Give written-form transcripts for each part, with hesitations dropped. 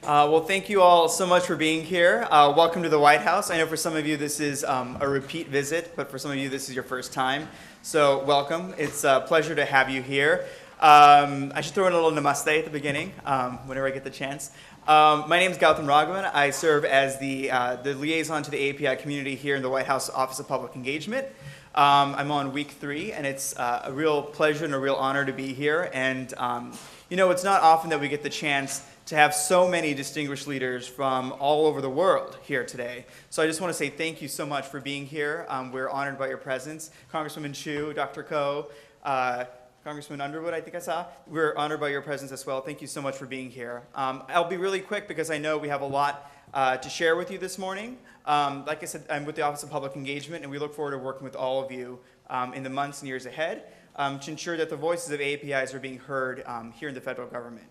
Well, thank you all so much for being here. Welcome to the White House. I know for some of you this is a repeat visit, but for some of you this is your first time. So welcome. It's a pleasure to have you here. I should throw in a little namaste at the beginning, whenever I get the chance. My name is Gautam Raghavan. I serve as the liaison to the AAPI community here in the White House Office of Public Engagement. I'm on week 3, and it's a real pleasure and a real honor to be here. And it's not often that we get the chance to have so many distinguished leaders from all over the world here today. So I just want to say thank you so much for being here. We're honored by your presence. Congresswoman Chu, Dr. Koh, Congressman Underwood, I think I saw. We're honored by your presence as well. Thank you so much for being here. I'll be really quick because I know we have a lot to share with you this morning. Like I said, I'm with the Office of Public Engagement, and we look forward to working with all of you in the months and years ahead to ensure that the voices of AAPIs are being heard here in the federal government.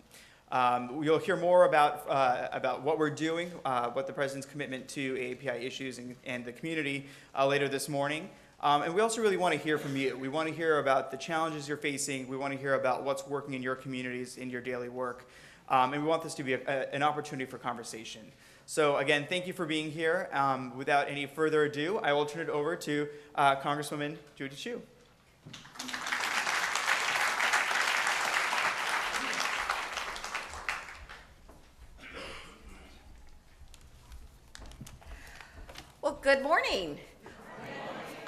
You'll hear more about what we're doing, what the President's commitment to AAPI issues and the community later this morning. And we also really want to hear from you. We want to hear about the challenges you're facing. We want to hear about what's working in your communities, in your daily work. And we want this to be an opportunity for conversation. So again, thank you for being here. Without any further ado, I will turn it over to Congresswoman Judy Chu. Well, good morning.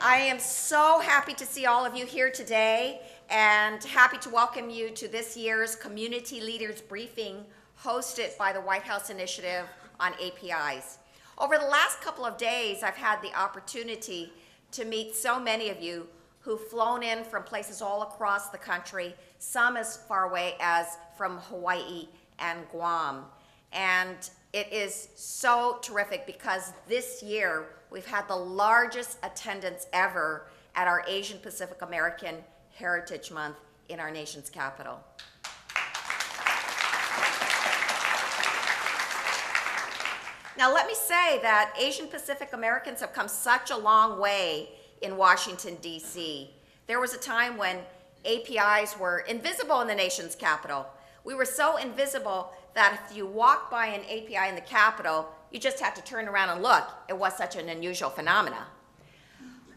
I am so happy to see all of you here today and happy to welcome you to this year's Community Leaders Briefing hosted by the White House Initiative on APIs. Over the last couple of days, I've had the opportunity to meet so many of you who've flown in from places all across the country, some as far away as from Hawaii and Guam. And it is so terrific because this year we've had the largest attendance ever at our Asian Pacific American Heritage Month in our nation's capital. Now let me say that Asian Pacific Americans have come such a long way in Washington, D.C. There was a time when APIs were invisible in the nation's capital. We were so invisible that if you walked by an API in the Capitol, you just had to turn around and look. It was such an unusual phenomena.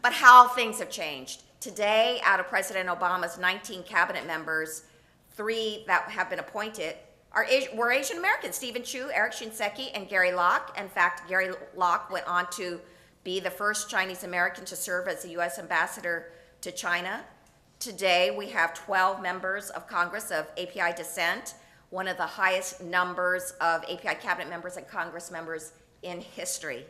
But how things have changed. Today, out of President Obama's 19 cabinet members, 3 that have been appointed were Asian Americans: Stephen Chu, Eric Shinseki, and Gary Locke. In fact, Gary Locke went on to be the first Chinese American to serve as the U.S. ambassador to China. Today, we have 12 members of Congress of API descent, one of the highest numbers of API cabinet members and Congress members in history.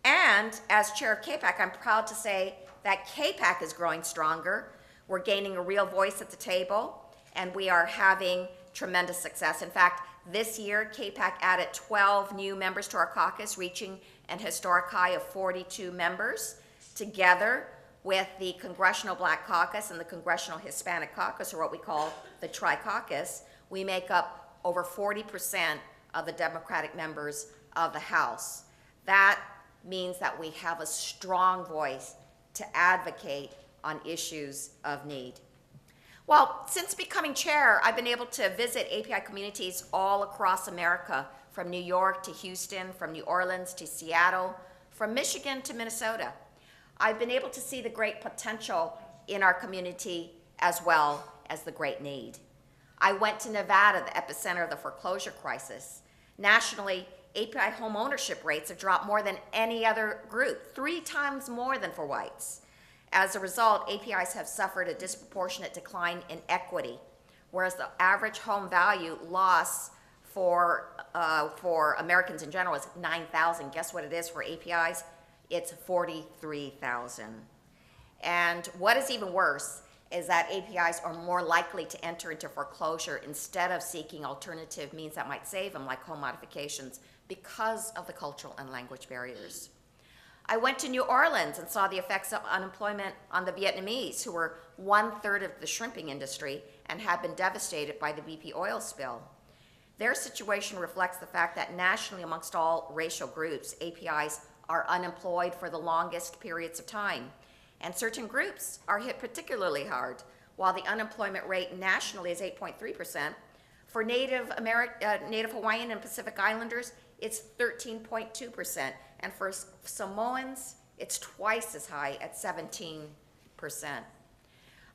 And as chair of CAPAC, I'm proud to say that CAPAC is growing stronger. We're gaining a real voice at the table, and we are having tremendous success. In fact, this year, CAPAC added 12 new members to our caucus, reaching an historic high of 42 members. Together with the Congressional Black Caucus and the Congressional Hispanic Caucus, or what we call the Tri-Caucus, we make up over 40% of the Democratic members of the House. That means that we have a strong voice to advocate on issues of need. Well, since becoming chair, I've been able to visit API communities all across America, from New York to Houston, from New Orleans to Seattle, from Michigan to Minnesota. I've been able to see the great potential in our community as well as the great need. I went to Nevada, the epicenter of the foreclosure crisis. Nationally, API home ownership rates have dropped more than any other group, 3 times more than for whites. As a result, APIs have suffered a disproportionate decline in equity, whereas the average home value loss for Americans in general is $9,000. Guess what it is for APIs? It's $43,000. And what is even worse is that APIs are more likely to enter into foreclosure instead of seeking alternative means that might save them, like home modifications, because of the cultural and language barriers. I went to New Orleans and saw the effects of unemployment on the Vietnamese, who were 1/3 of the shrimping industry and had been devastated by the BP oil spill. Their situation reflects the fact that nationally, amongst all racial groups, APIs are unemployed for the longest periods of time. And certain groups are hit particularly hard. While the unemployment rate nationally is 8.3%, For Native Hawaiian and Pacific Islanders, it's 13.2%. And for Samoans, it's twice as high at 17%.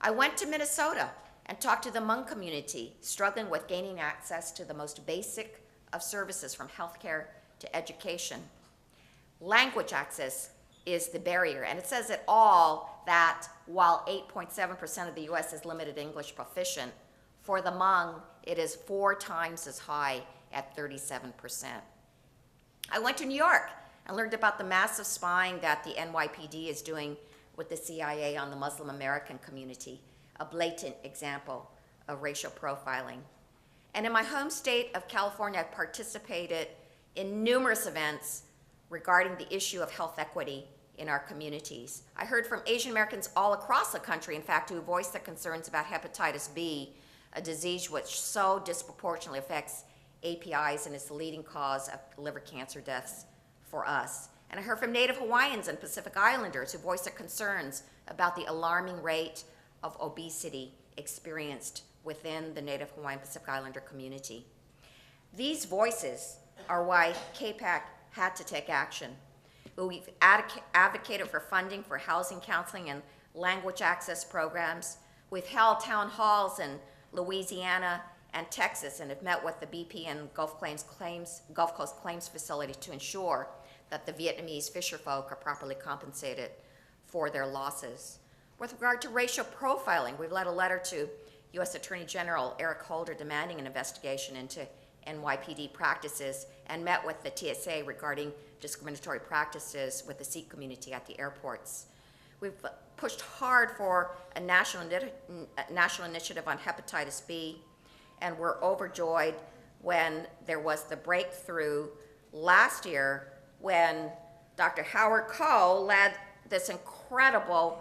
I went to Minnesota and talked to the Hmong community, struggling with gaining access to the most basic of services, from healthcare to education. Language access is the barrier, and it says it all that while 8.7% of the US is limited English proficient, for the Hmong, it is 4 times as high at 37%. I went to New York and learned about the massive spying that the NYPD is doing with the CIA on the Muslim American community, a blatant example of racial profiling. And in my home state of California, I participated in numerous events regarding the issue of health equity in our communities. I heard from Asian Americans all across the country, in fact, who voiced their concerns about hepatitis B, a disease which so disproportionately affects APIs and is the leading cause of liver cancer deaths for us. And I heard from Native Hawaiians and Pacific Islanders who voiced their concerns about the alarming rate of obesity experienced within the Native Hawaiian Pacific Islander community. These voices are why KPAC had to take action. We've advocated for funding for housing, counseling, and language access programs. We've held town halls in Louisiana and Texas and have met with the BP and Gulf Coast Claims Facility to ensure that the Vietnamese fisherfolk are properly compensated for their losses. With regard to racial profiling, we've led a letter to U.S. Attorney General Eric Holder demanding an investigation into NYPD practices, and met with the TSA regarding discriminatory practices with the Sikh community at the airports. We've pushed hard for a national initiative on hepatitis B, and we're overjoyed when there was the breakthrough last year when Dr. Howard Koh led this incredible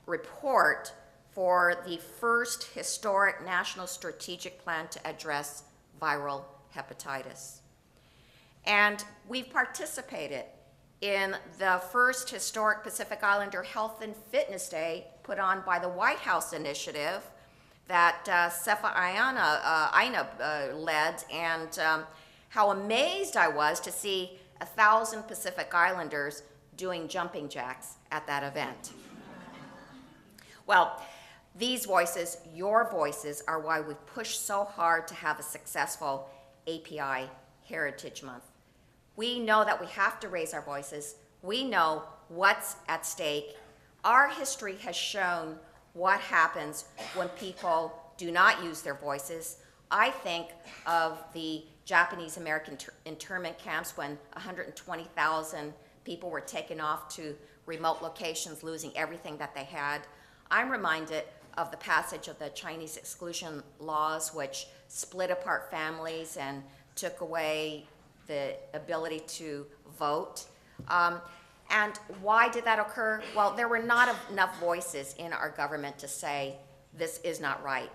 report for the first historic national strategic plan to address viral hepatitis. And we've participated in the first historic Pacific Islander Health and Fitness Day put on by the White House initiative that Sefa Aina led, and how amazed I was to see 1,000 Pacific Islanders doing jumping jacks at that event. Well, these voices, your voices, are why we've pushed so hard to have a successful AAPI Heritage Month. We know that we have to raise our voices. We know what's at stake. Our history has shown what happens when people do not use their voices. I think of the Japanese American internment camps when 120,000 people were taken off to remote locations, losing everything that they had. I'm reminded of the passage of the Chinese exclusion laws, which split apart families and took away the ability to vote. And why did that occur? Well, there were not enough voices in our government to say, this is not right.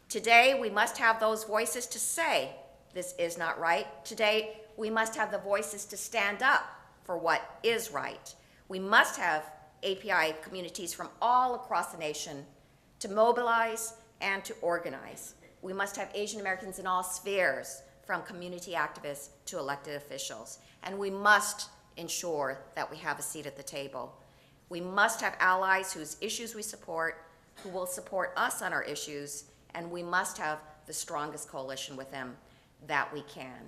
Today, we must have those voices to say, this is not right. Today, we must have the voices to stand up for what is right. We must have API communities from all across the nation to mobilize and to organize. We must have Asian Americans in all spheres, from community activists to elected officials. And we must ensure that we have a seat at the table. We must have allies whose issues we support, who will support us on our issues, and we must have the strongest coalition with them that we can.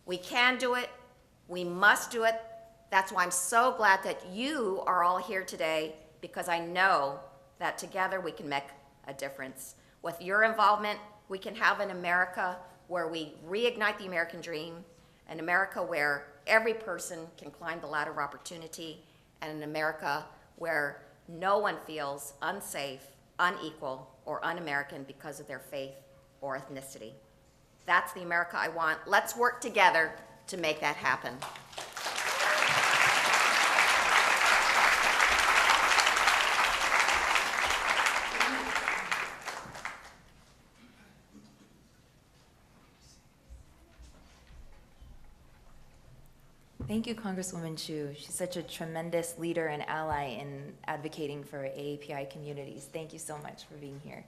We can do it. We must do it. That's why I'm so glad that you are all here today, because I know that together we can make a difference. With your involvement, we can have an America where we reignite the American dream, an America where every person can climb the ladder of opportunity, and an America where no one feels unsafe, unequal, or un-American because of their faith or ethnicity. That's the America I want. Let's work together to make that happen. Thank you, Congresswoman Chu. She's such a tremendous leader and ally in advocating for AAPI communities. Thank you so much for being here.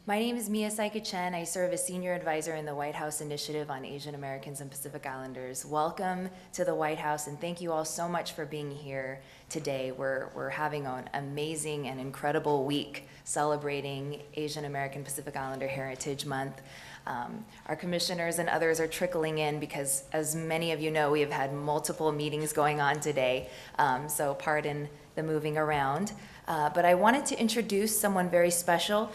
My name is Mia Saika Chen. I serve as Senior Advisor in the White House Initiative on Asian Americans and Pacific Islanders. Welcome to the White House, and thank you all so much for being here today. We're having an amazing and incredible week celebrating Asian American Pacific Islander Heritage Month. Our commissioners and others are trickling in because, as many of you know, we have had multiple meetings going on today, so pardon the moving around. But I wanted to introduce someone very special.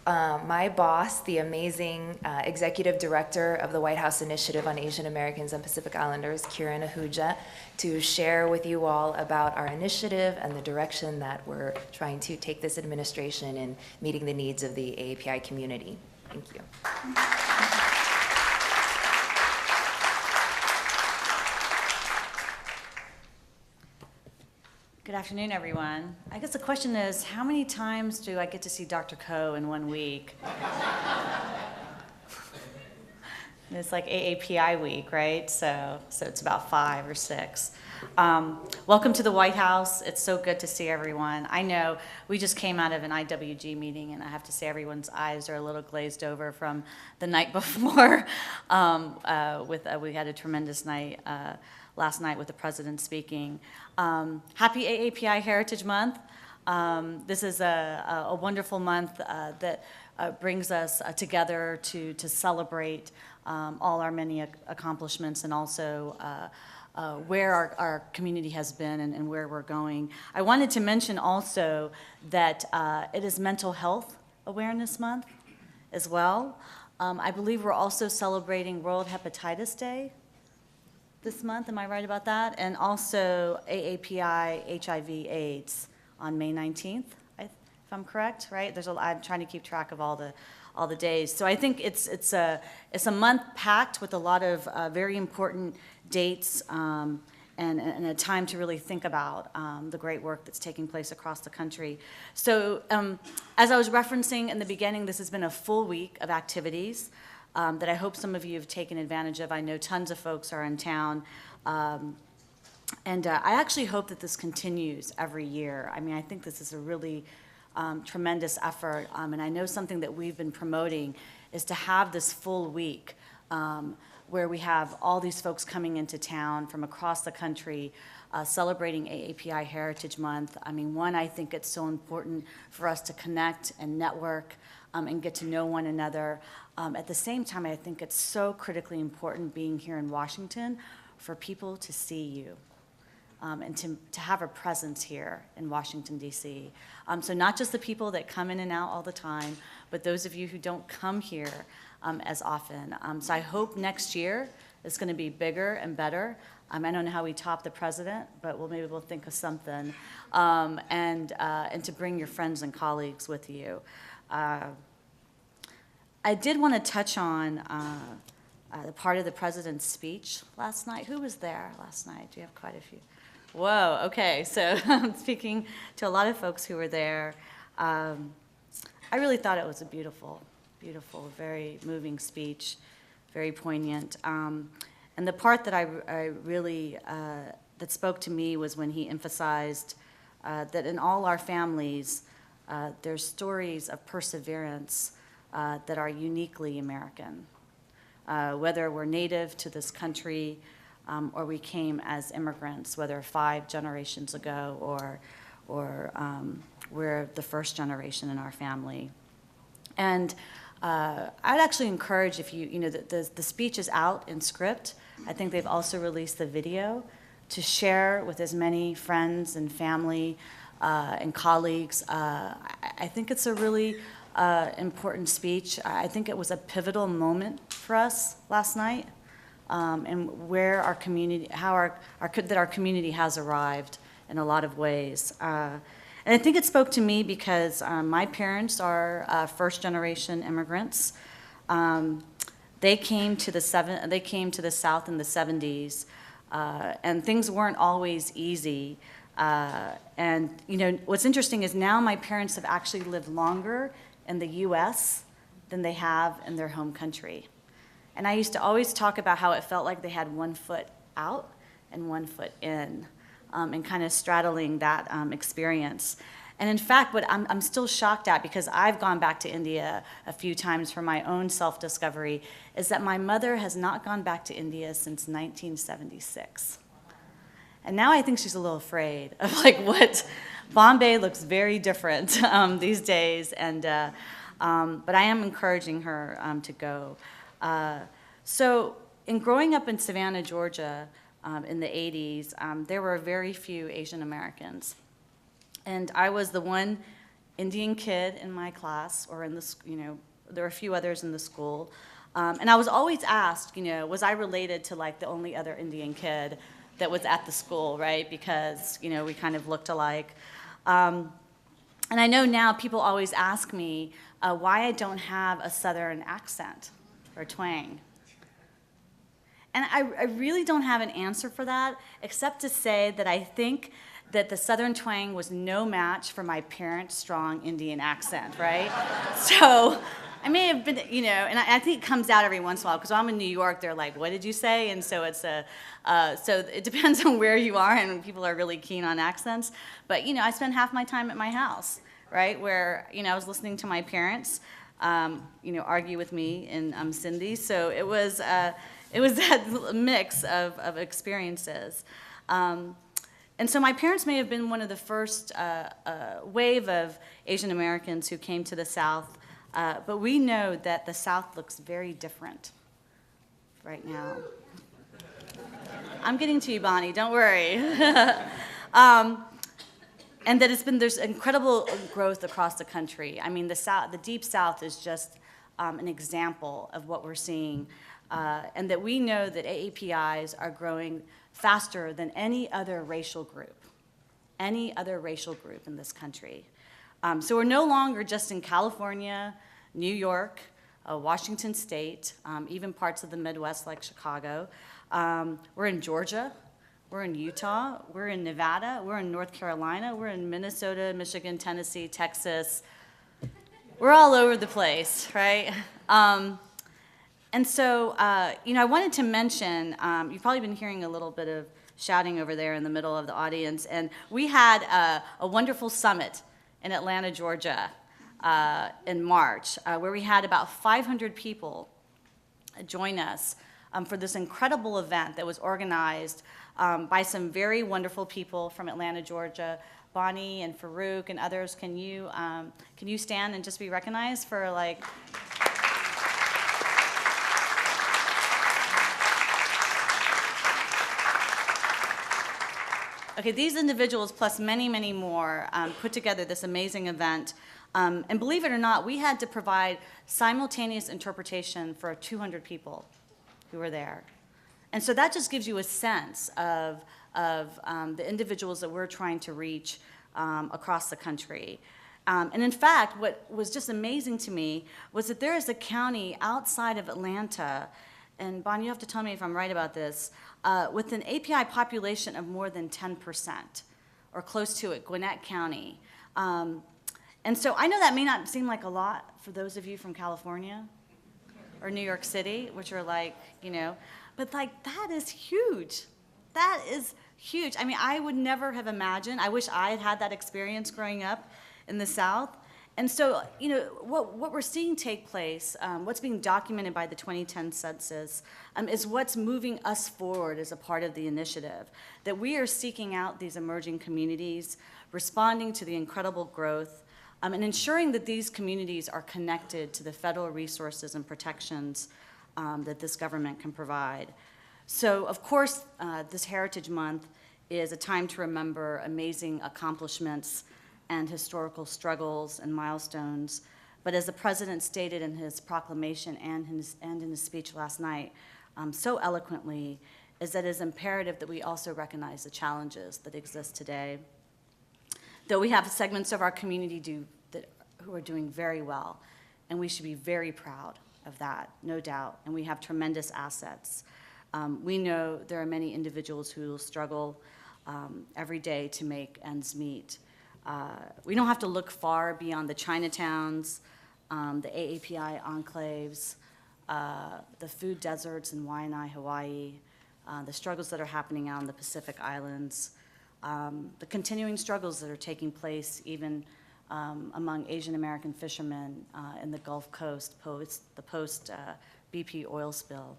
My boss, the amazing Executive Director of the White House Initiative on Asian Americans and Pacific Islanders, Kiran Ahuja, to share with you all about our initiative and the direction that we're trying to take this administration in meeting the needs of the AAPI community. Thank you. Good afternoon, everyone. I guess the question is, how many times do I get to see Dr. Ko in 1 week? And it's like AAPI week, right? So it's about 5 or 6. Welcome to the White House. It's so good to see everyone. I know we just came out of an IWG meeting, and I have to say everyone's eyes are a little glazed over from the night before. We had a tremendous night last night with the president speaking. Happy AAPI Heritage Month. This is a wonderful month that brings us together to celebrate all our many accomplishments and also where our community has been and where we're going. I wanted to mention also that it is Mental Health Awareness Month as well. I believe we're also celebrating World Hepatitis Day this month, am I right about that? And also AAPI HIV/AIDS on May 19th, if I'm correct, right? I'm trying to keep track of all the days. So I think it's a month packed with a lot of very important dates and a time to really think about the great work that's taking place across the country. So as I was referencing in the beginning, this has been a full week of activities that I hope some of you have taken advantage of. I know tons of folks are in town. And I actually hope that this continues every year. I mean, I think this is a really tremendous effort. And I know something that we've been promoting is to have this full week where we have all these folks coming into town from across the country celebrating AAPI Heritage Month. I mean, one, I think it's so important for us to connect and network and get to know one another. At the same time, I think it's so critically important being here in Washington for people to see you and to have a presence here in Washington, D.C. So not just the people that come in and out all the time, but those of you who don't come here as often. So I hope next year it's going to be bigger and better. I don't know how we top the president, but maybe we'll think of something. And to bring your friends and colleagues with you. I did want to touch on the part of the president's speech last night. Who was there last night? Do you have quite a few? Whoa, okay, so I'm speaking to a lot of folks who were there. I really thought it was a beautiful, beautiful, very moving speech, very poignant. And the part that I really, that spoke to me was when he emphasized that in all our families, there's stories of perseverance that are uniquely American. Whether we're native to this country or we came as immigrants, whether 5 generations ago or we're the first generation in our family. And I'd actually encourage if the speech is out in script. I think they've also released the video to share with as many friends and family and colleagues. I think it's a really important speech. I think it was a pivotal moment for us last night, and where our community, that our community has arrived in a lot of ways. And I think it spoke to me because my parents are first-generation immigrants. They came to the South in the 70s, and things weren't always easy. And what's interesting is now my parents have actually lived longer in the U.S. than they have in their home country. And I used to always talk about how it felt like they had one foot out and one foot in, and kind of straddling that experience. And in fact, what I'm still shocked at, because I've gone back to India a few times for my own self-discovery, is that my mother has not gone back to India since 1976. And now I think she's a little afraid of like what Bombay looks very different these days. And but I am encouraging her to go. So in growing up in Savannah, Georgia, in the 80s, there were very few Asian Americans. And I was the one Indian kid in my class, or in the, there were a few others in the school. And I was always asked, was I related to like the only other Indian kid that was at the school, right? Because, we kind of looked alike. And I know now people always ask me why I don't have a Southern accent or twang. And I really don't have an answer for that, except to say that I think that the Southern twang was no match for my parents' strong Indian accent, right? So I may have been, and I think it comes out every once in a while, because when I'm in New York, they're like, what did you say? And so so it depends on where you are, and people are really keen on accents. But, I spend half my time at my house, right, where, I was listening to my parents, argue with me in Sindhi. So it was that mix of experiences. And so my parents may have been one of the first wave of Asian Americans who came to the South, but we know that the South looks very different right now. I'm getting to you, Bonnie, don't worry. And that there's incredible growth across the country. I mean, the Deep South is just an example of what we're seeing, and that we know that AAPIs are growing faster than any other racial group in this country. So we're no longer just in California, New York, Washington State, even parts of the Midwest like Chicago. We're in Georgia, we're in Utah, we're in Nevada, we're in North Carolina, we're in Minnesota, Michigan, Tennessee, Texas. We're all over the place, right? And so, I wanted to mention, you've probably been hearing a little bit of shouting over there in the middle of the audience, and we had a wonderful summit in Atlanta, Georgia, in March, where we had about 500 people join us for this incredible event that was organized by some very wonderful people from Atlanta, Georgia. Bonnie and Farouk and others, can you stand and just be recognized for like... Okay, these individuals, plus many, many more, put together this amazing event. And believe it or not, we had to provide simultaneous interpretation for 200 people who were there. And so that just gives you a sense of the individuals that we're trying to reach across the country. And in fact, what was just amazing to me was that there is a county outside of Atlanta, and Bon, you have to tell me if I'm right about this, with an API population of more than 10%, or close to it, Gwinnett County. And so I know that may not seem like a lot for those of you from California or New York City, which are like, but like that is huge. That is huge. I mean, I would never have imagined, I wish I had had that experience growing up in the South. And so, what we're seeing take place, what's being documented by the 2010 census, is what's moving us forward as a part of the initiative, that we are seeking out these emerging communities, responding to the incredible growth, and ensuring that these communities are connected to the federal resources and protections that this government can provide. So, of course, this Heritage Month is a time to remember amazing accomplishments and historical struggles and milestones. But as the president stated in his proclamation and in his speech last night so eloquently, is that it is imperative that we also recognize the challenges that exist today. Though we have segments of our community who are doing very well, and we should be very proud of that, no doubt, and we have tremendous assets. We know there are many individuals who will struggle every day to make ends meet. We don't have to look far beyond the Chinatowns, the AAPI enclaves, the food deserts in Waianae, Hawaii, the struggles that are happening out in the Pacific Islands, the continuing struggles that are taking place even among Asian American fishermen in the Gulf Coast post BP oil spill.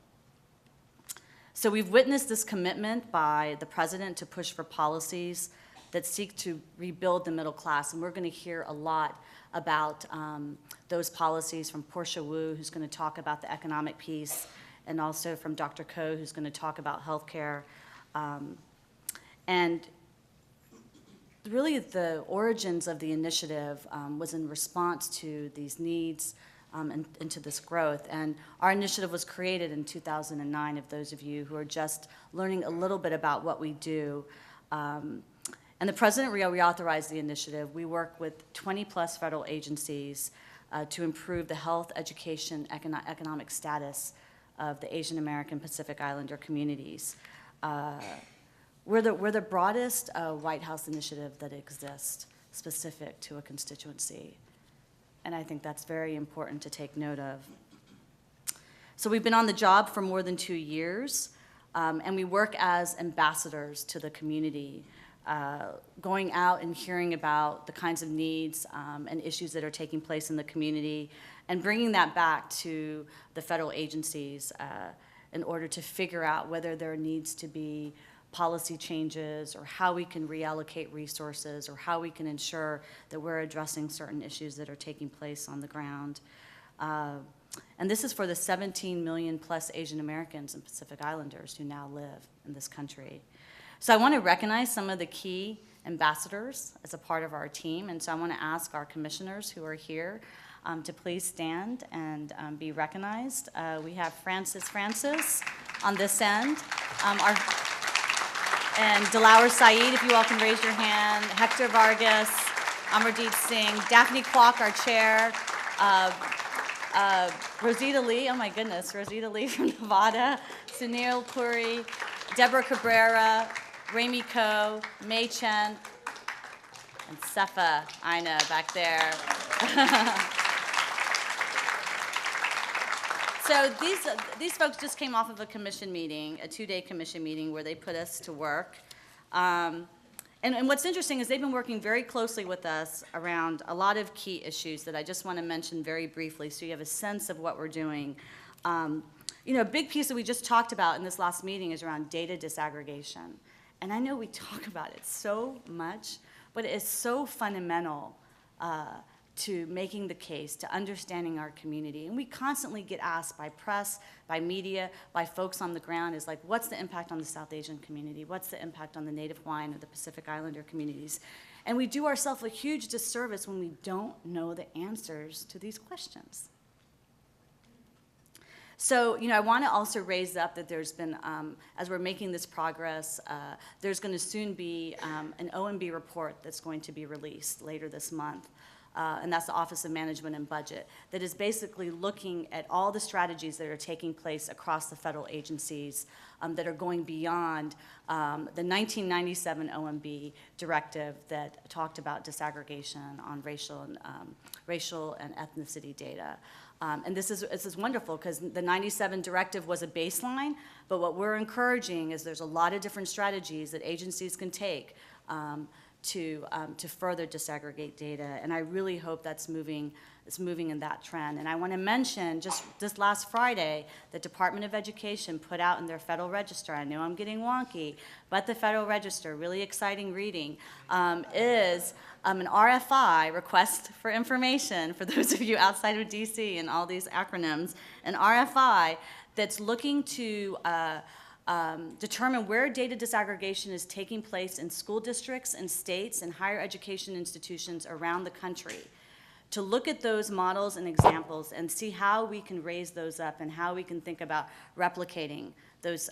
So we've witnessed this commitment by the president to push for policies that seek to rebuild the middle class, and we're going to hear a lot about those policies from Portia Wu, who's going to talk about the economic piece, and also from Dr. Ko, who's going to talk about healthcare. And really the origins of the initiative was in response to these needs and to this growth. And our initiative was created in 2009, if those of you who are just learning a little bit about what we do. And the president reauthorized the initiative. We work with 20-plus federal agencies to improve the health, education, economic status of the Asian American Pacific Islander communities. We're the broadest White House initiative that exists specific to a constituency. And I think that's very important to take note of. So we've been on the job for more than 2 years, and we work as ambassadors to the community, going out and hearing about the kinds of needs and issues that are taking place in the community, and bringing that back to the federal agencies in order to figure out whether there needs to be policy changes or how we can reallocate resources or how we can ensure that we're addressing certain issues that are taking place on the ground. And this is for the 17 million plus Asian Americans and Pacific Islanders who now live in this country. So I want to recognize some of the key ambassadors as a part of our team, and so I want to ask our commissioners who are here to please stand and be recognized. We have Francis on this end, and Dilawar Saeed, if you all can raise your hand, Hector Vargas, Amardeep Singh, Daphne Kwok, our chair, Rosita Lee, oh my goodness, Rosita Lee from Nevada, Sunil Puri, Deborah Cabrera, Rami Ko, Mei Chen, and Sefa Aina back there. So these folks just came off of a commission meeting, a 2-day commission meeting where they put us to work. And what's interesting is they've been working very closely with us around a lot of key issues that I just want to mention very briefly so you have a sense of what we're doing. You know, a big piece that we just talked about in this last meeting is around data disaggregation. And I know we talk about it so much, but it is so fundamental to making the case, to understanding our community. And we constantly get asked by press, by media, by folks on the ground is like, what's the impact on the South Asian community? What's the impact on the Native Hawaiian or the Pacific Islander communities? And we do ourselves a huge disservice when we don't know the answers to these questions. So, you know, I want to also raise up that there's been, as we're making this progress, there's going to soon be an OMB report that's going to be released later this month. And that's the Office of Management and Budget, that is basically looking at all the strategies that are taking place across the federal agencies that are going beyond the 1997 OMB directive that talked about disaggregation on racial and ethnicity data. And this is wonderful because the 97 directive was a baseline, but what we're encouraging is there's a lot of different strategies that agencies can take to further disaggregate data, and I really hope it's moving in that trend. And I want to mention, just this last Friday, the Department of Education put out in their Federal Register, I know I'm getting wonky, but the Federal Register, really exciting reading, is an RFI, Request for Information, for those of you outside of DC and all these acronyms, an RFI that's looking to determine where data disaggregation is taking place in school districts and states and higher education institutions around the country, to look at those models and examples and see how we can raise those up and how we can think about replicating those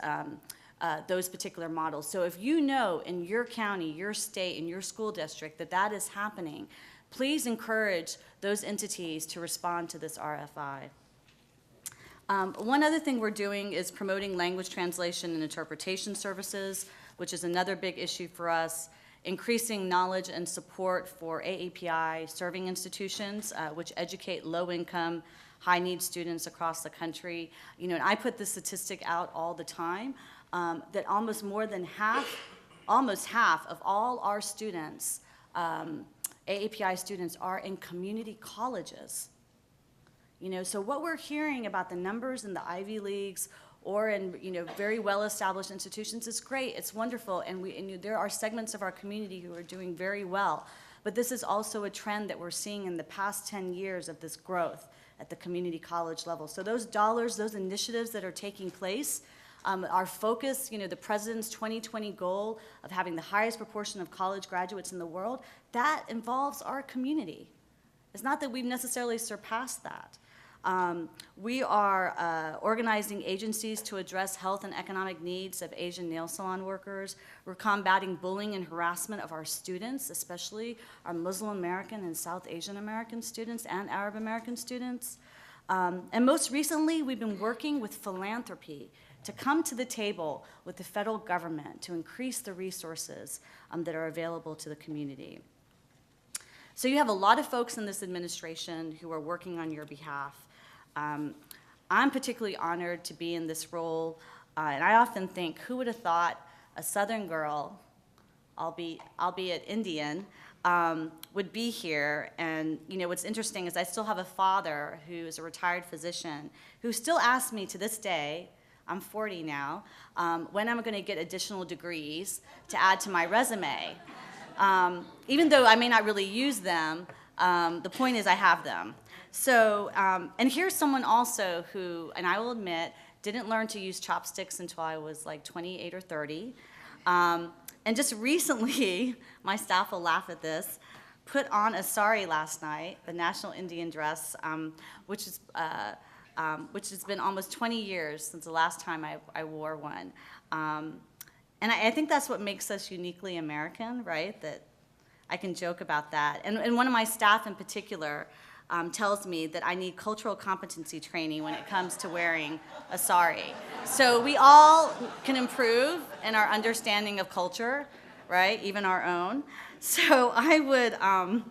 particular models. So if you know in your county, your state, in your school district that is happening, please encourage those entities to respond to this RFI. One other thing we're doing is promoting language translation and interpretation services, which is another big issue for us, increasing knowledge and support for AAPI serving institutions, which educate low-income, high-need students across the country. You know, and I put this statistic out all the time, that almost more than half almost half of all our students, AAPI students, are in community colleges. You know, so what we're hearing about the numbers in the Ivy Leagues or in, you know, very well-established institutions is great, it's wonderful, and there are segments of our community who are doing very well. But this is also a trend that we're seeing in the past 10 years of this growth at the community college level. So those dollars, those initiatives that are taking place, our focus, you know, the president's 2020 goal of having the highest proportion of college graduates in the world, that involves our community. It's not that we've necessarily surpassed that. We are organizing agencies to address health and economic needs of Asian nail salon workers. We're combating bullying and harassment of our students, especially our Muslim American and South Asian American students and Arab American students. And most recently, we've been working with philanthropy to come to the table with the federal government to increase the resources that are available to the community. So you have a lot of folks in this administration who are working on your behalf. I'm particularly honored to be in this role, and I often think, who would have thought a Southern girl, albeit Indian, would be here? And you know, what's interesting is I still have a father who's a retired physician who still asks me to this day, I'm 40 now, when I'm going to get additional degrees to add to my resume. Even though I may not really use them, the point is I have them. So, and here's someone also who, and I will admit, didn't learn to use chopsticks until I was like 28 or 30. And just recently, my staff will laugh at this, put on a sari last night, the national Indian dress, which has been almost 20 years since the last time I wore one. And I think that's what makes us uniquely American, right? That I can joke about that. And one of my staff in particular tells me that I need cultural competency training when it comes to wearing a sari. So we all can improve in our understanding of culture, right? Even our own. So I would, I'm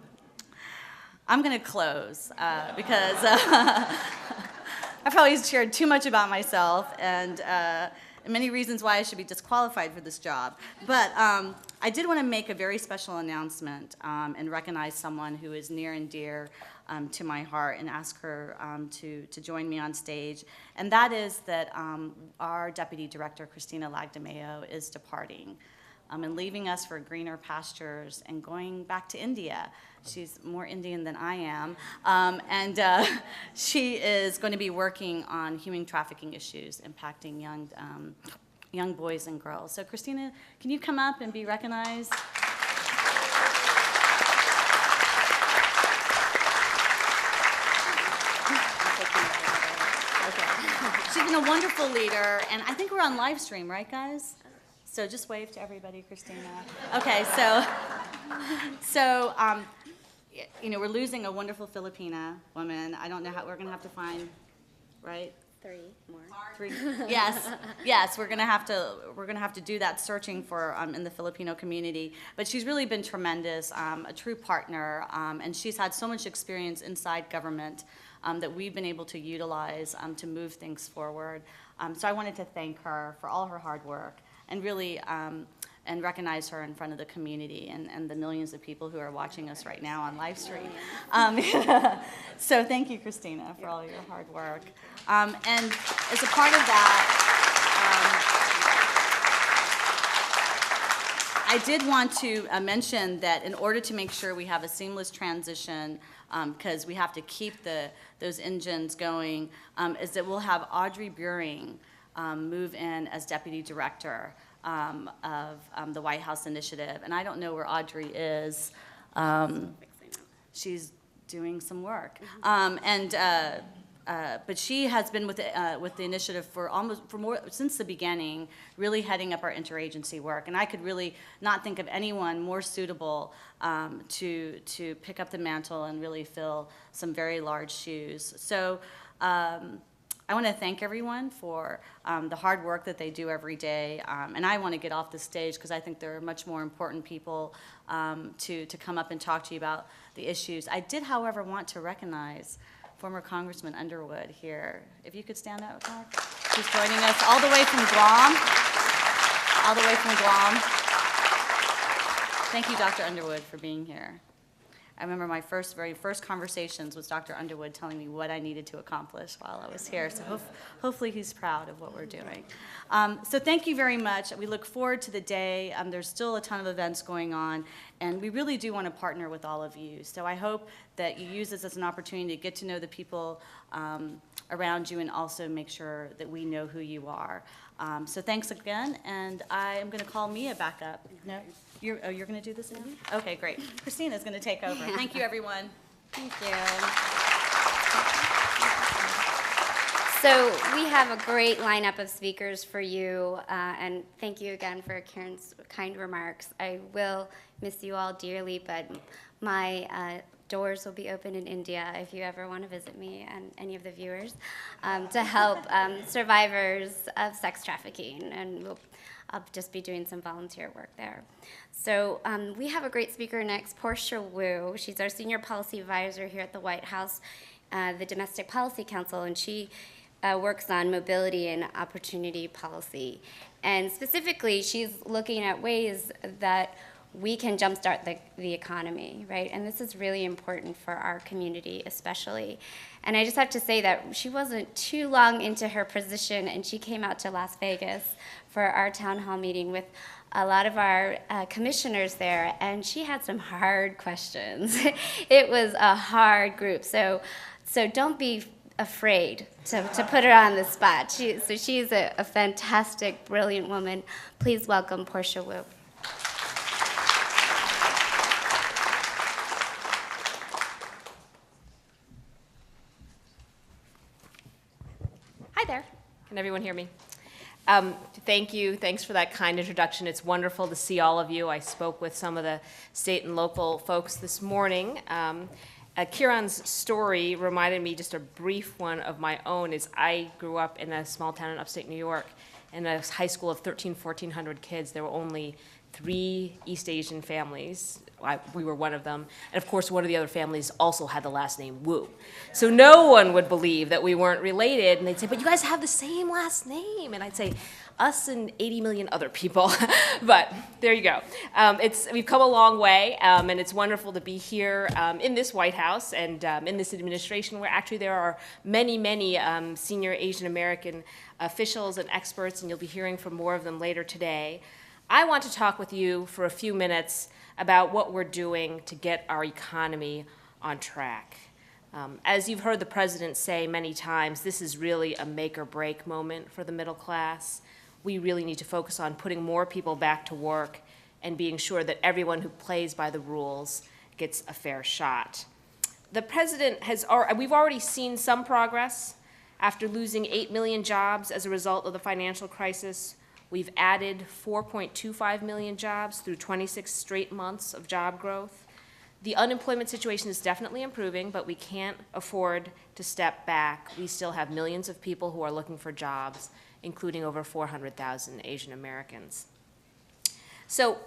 gonna close because I probably shared too much about myself and many reasons why I should be disqualified for this job. But I did want to make a very special announcement and recognize someone who is near and dear to my heart and ask her to join me on stage. And that is that our Deputy Director, Christina Lagdameo, is departing and leaving us for greener pastures and going back to India. She's more Indian than I am. And she is going to be working on human trafficking issues impacting young boys and girls. So Christina, can you come up and be recognized? She's been a wonderful leader, and I think we're on live stream, right, guys? So just wave to everybody, Christina. Okay, so you know, we're losing a wonderful Filipina woman. I don't know how we're going to have to find, right? 3 more. 3. Yes, we're gonna have to do that searching for in the Filipino community. But she's really been tremendous, a true partner, and she's had so much experience inside government that we've been able to utilize to move things forward. So I wanted to thank her for all her hard work and really and recognize her in front of the community and the millions of people who are watching us right now on live stream. So thank you, Christina, for all your hard work. And as a part of that, I did want to mention that in order to make sure we have a seamless transition, because we have to keep those engines going, is that we'll have Audrey Buring move in as Deputy Director of the White House Initiative. And I don't know where Audrey is. She's doing some work. But she has been with the initiative since the beginning, really heading up our interagency work. And I could really not think of anyone more suitable to pick up the mantle and really fill some very large shoes. So I want to thank everyone for the hard work that they do every day. And I want to get off the stage because I think there are much more important people to come up and talk to you about the issues. I did, however, want to recognize former Congressman Underwood here. If you could stand up, Mark. Who's joining us all the way from Guam. All the way from Guam. Thank you, Dr. Underwood, for being here. I remember my very first conversations with Dr. Underwood telling me what I needed to accomplish while I was here. So hopefully he's proud of what we're doing. So thank you very much. We look forward to the day. There's still a ton of events going on, and we really do want to partner with all of you. So I hope that you use this as an opportunity to get to know the people around you and also make sure that we know who you are. So thanks again, and I am going to call Mia back up. No? You're going to do this now? Okay, great. Christina's going to take over. Thank you, everyone. Thank you. So we have a great lineup of speakers for you, and thank you again for Karen's kind remarks. I will miss you all dearly, but my doors will be open in India if you ever want to visit me and any of the viewers to help survivors of sex trafficking, and I'll just be doing some volunteer work there. So we have a great speaker next, Portia Wu. She's our Senior Policy Advisor here at the White House, the Domestic Policy Council, and she works on mobility and opportunity policy. And specifically, she's looking at ways that we can jumpstart the economy, right? And this is really important for our community especially. And I just have to say that she wasn't too long into her position, and she came out to Las Vegas for our town hall meeting with a lot of our commissioners there, and she had some hard questions. It was a hard group, so don't be afraid to put her on the spot. She's a fantastic, brilliant woman. Please welcome Portia Wu. Hi there. Can everyone hear me? Thank you. Thanks for that kind introduction. It's wonderful to see all of you. I spoke with some of the state and local folks this morning. Kieran's story reminded me just a brief one of my own. Is I grew up in a small town in upstate New York in a high school of 1,400 kids. There were only 3 East Asian families. We were one of them. And of course, one of the other families also had the last name Wu. So no one would believe that we weren't related. And they'd say, but you guys have the same last name. And I'd say, us and 80 million other people. But there you go. We've come a long way, and it's wonderful to be here in this White House and in this administration where actually there are many, many senior Asian American officials and experts, and you'll be hearing from more of them later today. I want to talk with you for a few minutes about what we're doing to get our economy on track. As you've heard the president say many times, this is really a make or break moment for the middle class. We really need to focus on putting more people back to work and being sure that everyone who plays by the rules gets a fair shot. The president we've already seen some progress. After losing 8 million jobs as a result of the financial crisis, we've added 4.25 million jobs through 26 straight months of job growth. The unemployment situation is definitely improving, but we can't afford to step back. We still have millions of people who are looking for jobs, including over 400,000 Asian Americans. So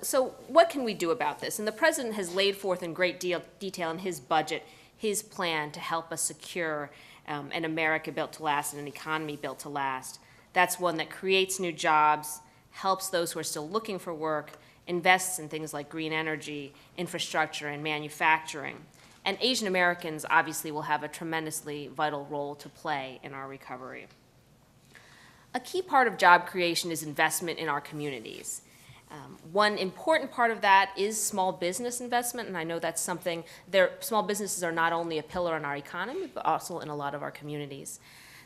what can we do about this? And the president has laid forth in great detail in his budget his plan to help us secure an America built to last and an economy built to last. That's one that creates new jobs, helps those who are still looking for work, invests in things like green energy, infrastructure, and manufacturing. And Asian Americans obviously will have a tremendously vital role to play in our recovery. A key part of job creation is investment in our communities. One important part of that is small business investment, and I know that's something, small businesses are not only a pillar in our economy, but also in a lot of our communities.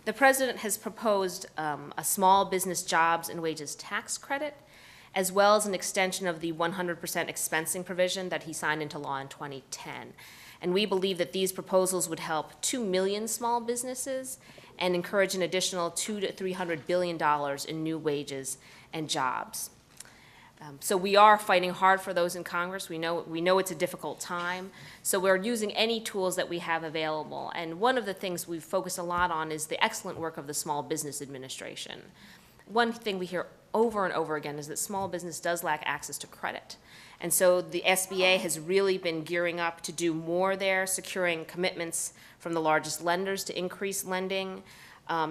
The president has proposed a small business jobs and wages tax credit, as well as an extension of the 100% expensing provision that he signed into law in 2010. And we believe that these proposals would help 2 million small businesses and encourage an additional $200 to $300 billion in new wages and jobs. So we are fighting hard for those in Congress. We know it's a difficult time. So we're using any tools that we have available. And one of the things we've focused a lot on is the excellent work of the Small Business Administration. One thing we hear over and over again is that small business does lack access to credit. And so the SBA has really been gearing up to do more there, securing commitments from the largest lenders to increase lending.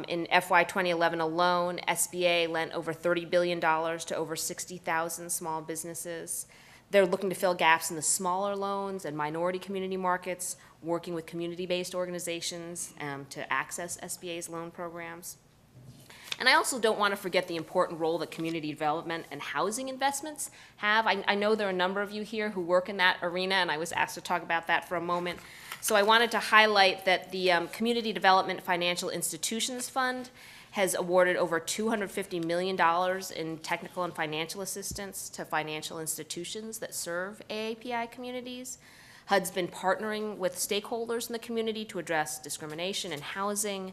In FY 2011 alone, SBA lent over $30 billion to over 60,000 small businesses. They're looking to fill gaps in the smaller loans and minority community markets, working with community-based organizations to access SBA's loan programs. And I also don't want to forget the important role that community development and housing investments have. I know there are a number of you here who work in that arena, and I was asked to talk about that for a moment. So I wanted to highlight that the Community Development Financial Institutions Fund has awarded over $250 million in technical and financial assistance to financial institutions that serve AAPI communities. HUD's been partnering with stakeholders in the community to address discrimination in housing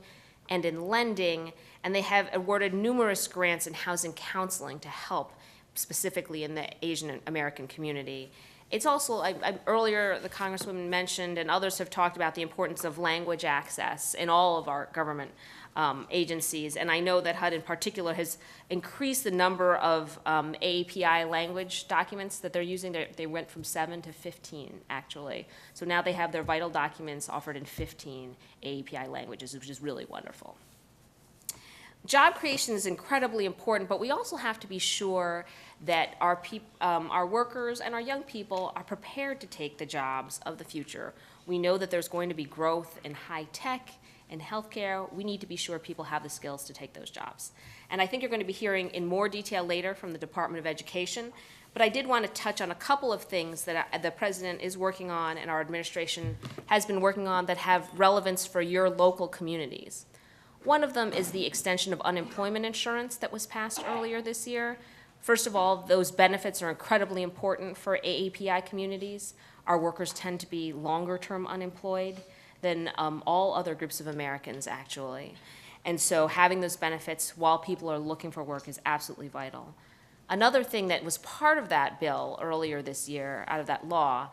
and in lending, and they have awarded numerous grants in housing counseling to help specifically in the Asian American community. It's also, earlier the Congresswoman mentioned, and others have talked about the importance of language access in all of our government agencies, and I know that HUD in particular has increased the number of AAPI language documents that they're using. They went from 7 to 15, actually. So now they have their vital documents offered in 15 AAPI languages, which is really wonderful. Job creation is incredibly important, but we also have to be sure that our workers and our young people are prepared to take the jobs of the future. We know that there's going to be growth in high tech and healthcare. We need to be sure people have the skills to take those jobs. And I think you're going to be hearing in more detail later from the Department of Education, but I did want to touch on a couple of things that the President is working on and our administration has been working on that have relevance for your local communities. One of them is the extension of unemployment insurance that was passed earlier this year. First of all, those benefits are incredibly important for AAPI communities. Our workers tend to be longer-term unemployed than all other groups of Americans, actually. And so having those benefits while people are looking for work is absolutely vital. Another thing that was part of that bill earlier this year, out of that law,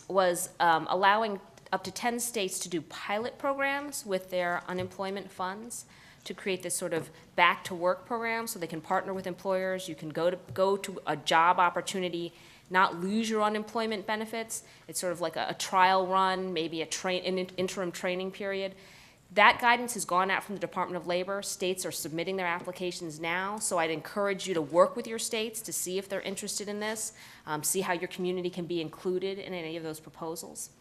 was allowing up to 10 states to do pilot programs with their unemployment funds to create this sort of back-to-work program so they can partner with employers. You can go to a job opportunity, not lose your unemployment benefits. It's sort of like a trial run, maybe an interim training period. That guidance has gone out from the Department of Labor. States are submitting their applications now, so I'd encourage you to work with your states to see if they're interested in this, see how your community can be included in any of those proposals.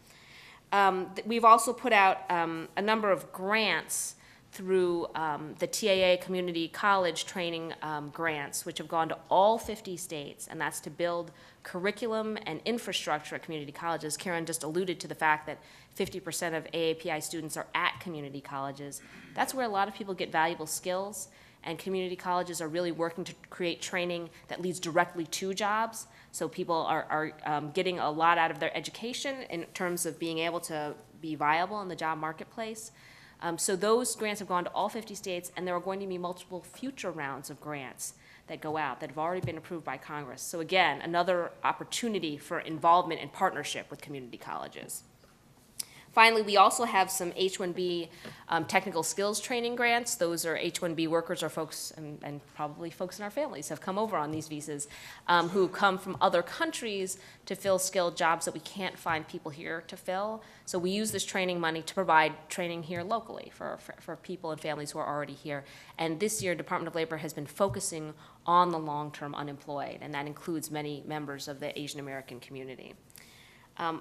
We've also put out a number of grants through the TAA Community College Training grants, which have gone to all 50 states, and that's to build curriculum and infrastructure at community colleges. Karen just alluded to the fact that 50% of AAPI students are at community colleges. That's where a lot of people get valuable skills, and community colleges are really working to create training that leads directly to jobs. So people are getting a lot out of their education in terms of being able to be viable in the job marketplace. So those grants have gone to all 50 states, and there are going to be multiple future rounds of grants that go out that have already been approved by Congress. So again, another opportunity for involvement and partnership with community colleges. Finally, we also have some H-1B technical skills training grants. Those are H-1B workers or folks, and probably folks in our families have come over on these visas, who come from other countries to fill skilled jobs that we can't find people here to fill. So we use this training money to provide training here locally for people and families who are already here. And this year, Department of Labor has been focusing on the long-term unemployed, and that includes many members of the Asian American community.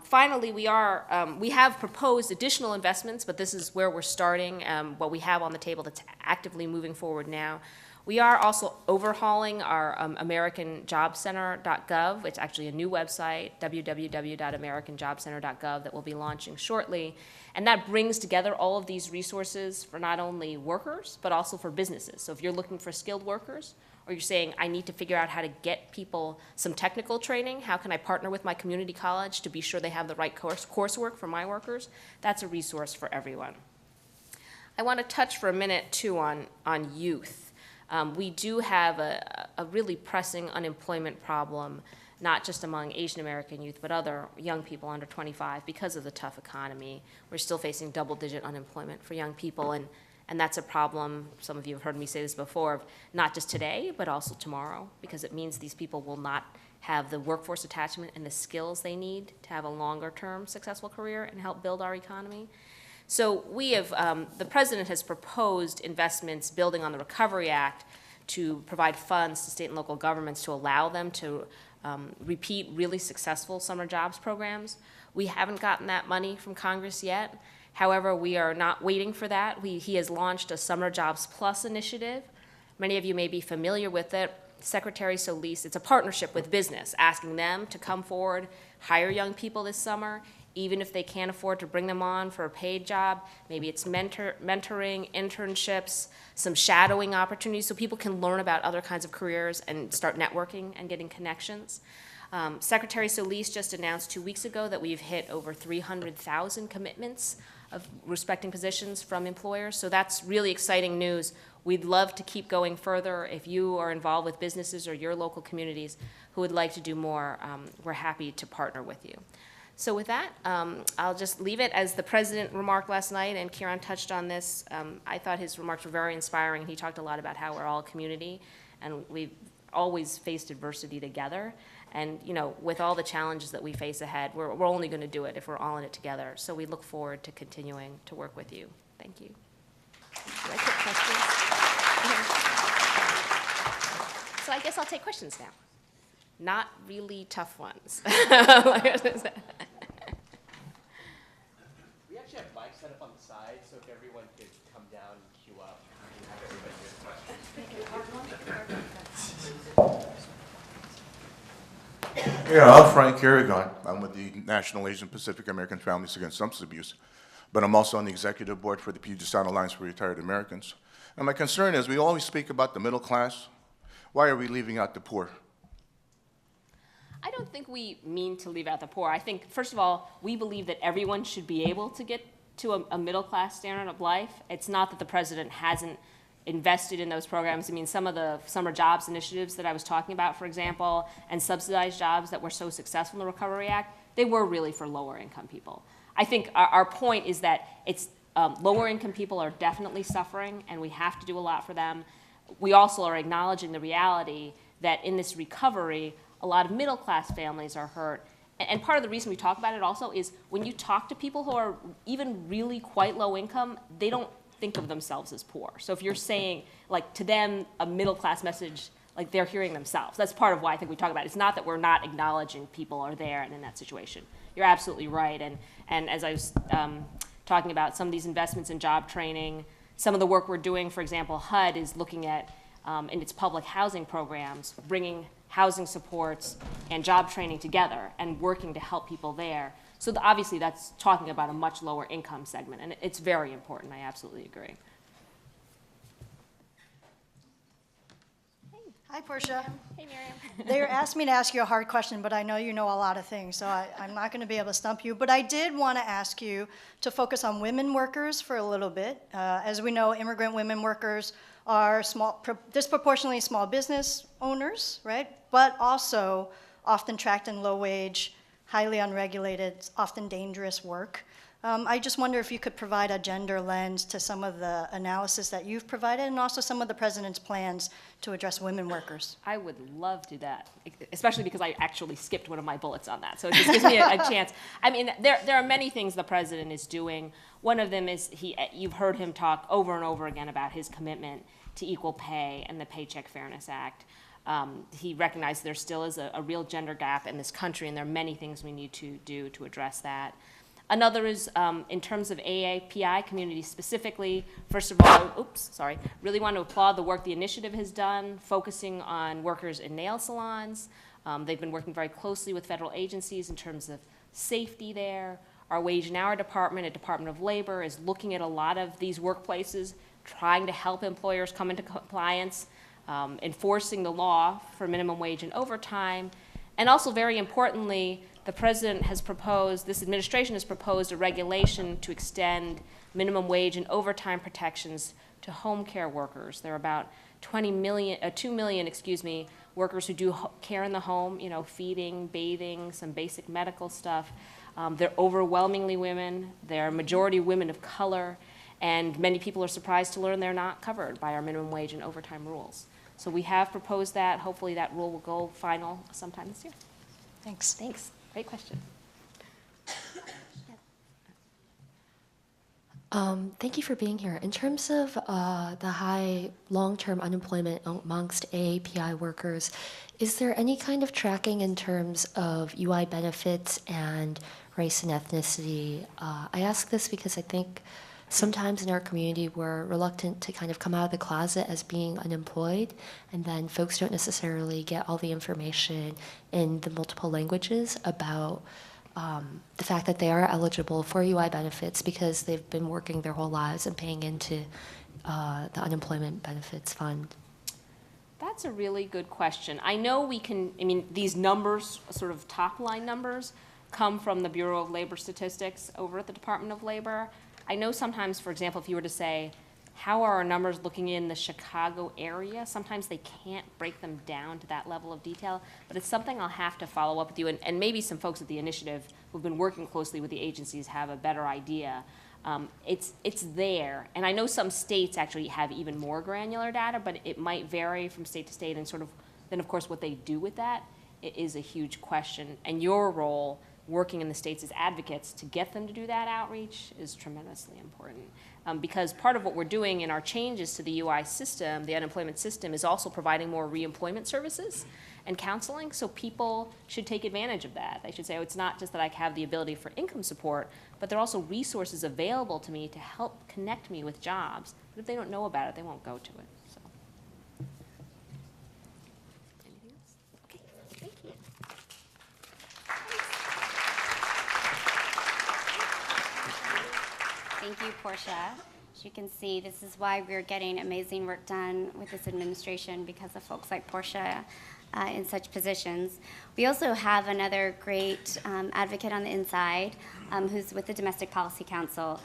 Finally, we have proposed additional investments, but this is where we're starting, what we have on the table that's actively moving forward now. We are also overhauling our AmericanJobCenter.gov. It's actually a new website, www.americanjobcenter.gov, that we'll be launching shortly. And that brings together all of these resources for not only workers, but also for businesses. So if you're looking for skilled workers, or you're saying, I need to figure out how to get people some technical training, how can I partner with my community college to be sure they have the right coursework for my workers, that's a resource for everyone. I want to touch for a minute, too, on youth. We do have a really pressing unemployment problem, not just among Asian American youth, but other young people under 25 because of the tough economy. We're still facing double-digit unemployment for young people, and that's a problem, some of you have heard me say this before, of not just today, but also tomorrow, because it means these people will not have the workforce attachment and the skills they need to have a longer-term successful career and help build our economy. So we have, the President has proposed investments building on the Recovery Act to provide funds to state and local governments to allow them to repeat really successful summer jobs programs. We haven't gotten that money from Congress yet. However, we are not waiting for that. He has launched a Summer Jobs Plus initiative. Many of you may be familiar with it. Secretary Solis, it's a partnership with business, asking them to come forward, hire young people this summer, even if they can't afford to bring them on for a paid job. Maybe it's mentoring, internships, some shadowing opportunities so people can learn about other kinds of careers and start networking and getting connections. Secretary Solis just announced 2 weeks ago that we've hit over 300,000 commitments of respecting positions from employers. So that's really exciting news. We'd love to keep going further. If you are involved with businesses or your local communities who would like to do more, we're happy to partner with you. So with that, I'll just leave it. As the president remarked last night, and Kieran touched on this, I thought his remarks were very inspiring. He talked a lot about how we're all a community, and we've always faced adversity together. And with all the challenges that we face ahead, we're only going to do it if we're all in it together. So we look forward to continuing to work with you. Thank you. Do I take questions? So I guess I'll take questions now. Not really tough ones. We actually have mics set up on the side, so if everyone could come down and queue up, we can have everybody get questions. Yeah, I'm Frank Carrigon. I'm with the National Asian Pacific American Families Against Substance Abuse, but I'm also on the executive board for the Puget Sound Alliance for Retired Americans. And my concern is we always speak about the middle class. Why are we leaving out the poor? I don't think we mean to leave out the poor. I think, first of all, we believe that everyone should be able to get to a middle-class standard of life. It's not that the president hasn't invested in those programs. I mean, some of the summer jobs initiatives that I was talking about, for example, and subsidized jobs that were so successful in the Recovery Act, they were really for lower-income people. I think our point is that it's lower-income people are definitely suffering, and we have to do a lot for them. We also are acknowledging the reality that in this recovery, a lot of middle-class families are hurt. And part of the reason we talk about it also is when you talk to people who are even really quite low income, they don't think of themselves as poor. So if you're saying, like, to them, a middle-class message, like, they're hearing themselves. That's part of why I think we talk about it. It's not that we're not acknowledging people are there and in that situation. You're absolutely right. And as I was talking about some of these investments in job training, some of the work we're doing, for example, HUD is looking at, in its public housing programs, bringing housing supports and job training together and working to help people there. So obviously that's talking about a much lower income segment, and it's very important. I absolutely agree. Hi, Portia. Hey, Miriam. They asked me to ask you a hard question, but I know you know a lot of things, so I'm not going to be able to stump you. But I did want to ask you to focus on women workers for a little bit. As we know, immigrant women workers are disproportionately small business owners, right? But also often trapped in low-wage, highly unregulated, often dangerous work. I just wonder if you could provide a gender lens to some of the analysis that you've provided and also some of the president's plans to address women workers. I would love to do that, especially because I actually skipped one of my bullets on that. So it just gives me a chance. I mean, there are many things the president is doing. One of them is you've heard him talk over and over again about his commitment to equal pay and the Paycheck Fairness Act. He recognized there still is a real gender gap in this country, and there are many things we need to do to address that. Another is in terms of AAPI community specifically. First of all, really want to applaud the work the initiative has done, focusing on workers in nail salons. They've been working very closely with federal agencies in terms of safety there. Our Wage and Hour Department at Department of Labor is looking at a lot of these workplaces, trying to help employers come into compliance, enforcing the law for minimum wage and overtime. And also, very importantly, the president has proposed, this administration has proposed a regulation to extend minimum wage and overtime protections to home care workers. There are about 2 million workers who do care in the home, feeding, bathing, some basic medical stuff. They're overwhelmingly women. They're majority women of color. And many people are surprised to learn they're not covered by our minimum wage and overtime rules. So we have proposed that. Hopefully that rule will go final sometime this year. Thanks. Thanks. Great question. Thank you for being here. In terms of the high long-term unemployment amongst AAPI workers, is there any kind of tracking in terms of UI benefits and race and ethnicity? I ask this because I think sometimes in our community we're reluctant to kind of come out of the closet as being unemployed, and then folks don't necessarily get all the information in the multiple languages about the fact that they are eligible for UI benefits because they've been working their whole lives and paying into the unemployment benefits fund. That's a really good question. I know these numbers, sort of top line numbers, come from the Bureau of Labor Statistics over at the Department of Labor. I know sometimes, for example, if you were to say, how are our numbers looking in the Chicago area? Sometimes they can't break them down to that level of detail, but it's something I'll have to follow up with you, and maybe some folks at the initiative who've been working closely with the agencies have a better idea. It's there, and I know some states actually have even more granular data, but it might vary from state to state, and sort of then, of course, what they do with that is a huge question, and your role working in the states as advocates to get them to do that outreach is tremendously important. Because part of what we're doing in our changes to the UI system, the unemployment system, is also providing more reemployment services and counseling, so people should take advantage of that. They should say, oh, it's not just that I have the ability for income support, but there are also resources available to me to help connect me with jobs. But if they don't know about it, they won't go to it. So. Anything else? Okay, thank you. Thank you, Portia. As you can see, this is why we're getting amazing work done with this administration, because of folks like Portia in such positions. We also have another great advocate on the inside who's with the Domestic Policy Council,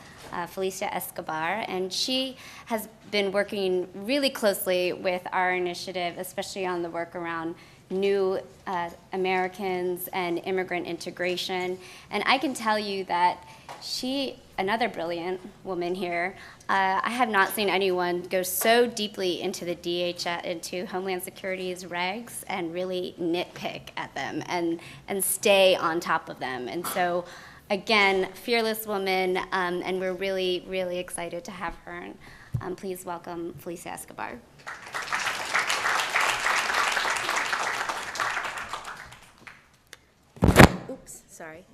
Felicia Escobar, and she has been working really closely with our initiative, especially on the work around new Americans and immigrant integration. And I can tell you that she, another brilliant woman here, I have not seen anyone go so deeply into the into Homeland Security's regs and really nitpick at them and stay on top of them. And so, again, fearless woman, and we're really, really excited to have her. And please welcome Felicia Escobar. Oops, sorry.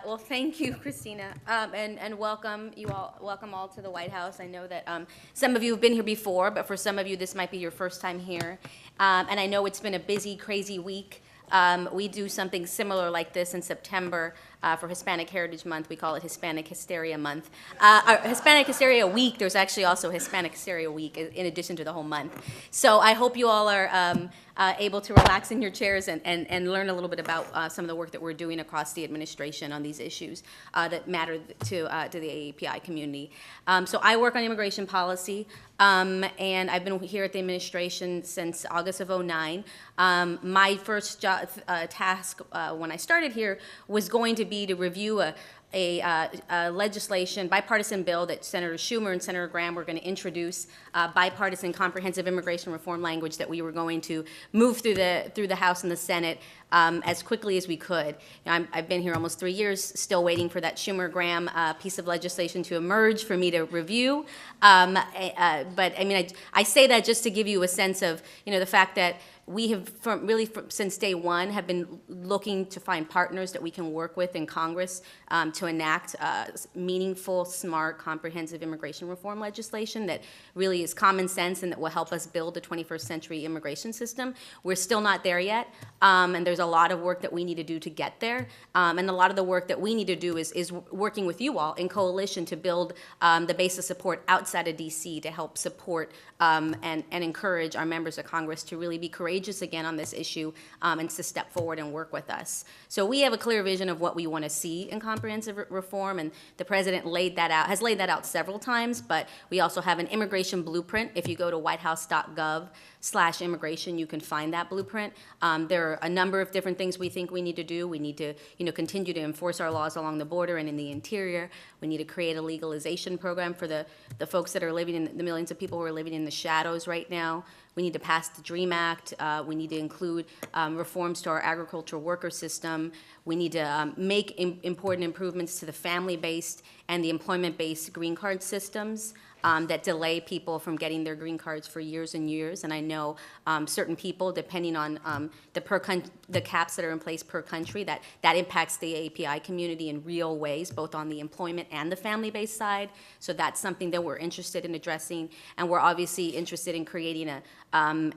Well, thank you, Christina, and welcome all to the White House. I know that some of you have been here before, but for some of you, this might be your first time here. And I know it's been a busy, crazy week. We do something similar like this in September for Hispanic Heritage Month. We call it Hispanic Hysteria Month. Hispanic Hysteria Week, there's actually also Hispanic Hysteria Week in addition to the whole month. So I hope you all are able to relax in your chairs and learn a little bit about some of the work that we're doing across the administration on these issues that matter to the AAPI community. So I work on immigration policy, and I've been here at the administration since August of '09. My first task when I started here was going to be to review a legislation, bipartisan bill that Senator Schumer and Senator Graham were going to introduce, bipartisan comprehensive immigration reform language that we were going to move through the House and the Senate as quickly as we could. I've been here almost 3 years, still waiting for that Schumer-Graham piece of legislation to emerge for me to review. But I mean, I say that just to give you a sense of, the fact that we have, since day one, have been looking to find partners that we can work with in Congress to enact meaningful, smart, comprehensive immigration reform legislation that really is common sense and that will help us build a 21st century immigration system. We're still not there yet, and there's a lot of work that we need to do to get there. And a lot of the work that we need to do is working with you all in coalition to build the base of support outside of DC to help support and encourage our members of Congress to really be courageous again on this issue and to step forward and work with us. So we have a clear vision of what we want to see in comprehensive reform, and the president has laid that out several times, but we also have an immigration blueprint. If you go to whitehouse.gov/immigration, you can find that blueprint. There are a number of different things we think we need to do. We need to continue to enforce our laws along the border and in the interior. We need to create a legalization program for the folks that are living in the millions of people who are living in the shadows right now. We need to pass the DREAM Act. We need to include reforms to our agricultural worker system. We need to make important improvements to the family-based and the employment-based green card systems that delay people from getting their green cards for years and years. And I know certain people, depending on the caps that are in place per country, that impacts the AAPI community in real ways, both on the employment and the family-based side. So that's something that we're interested in addressing. And we're obviously interested in creating an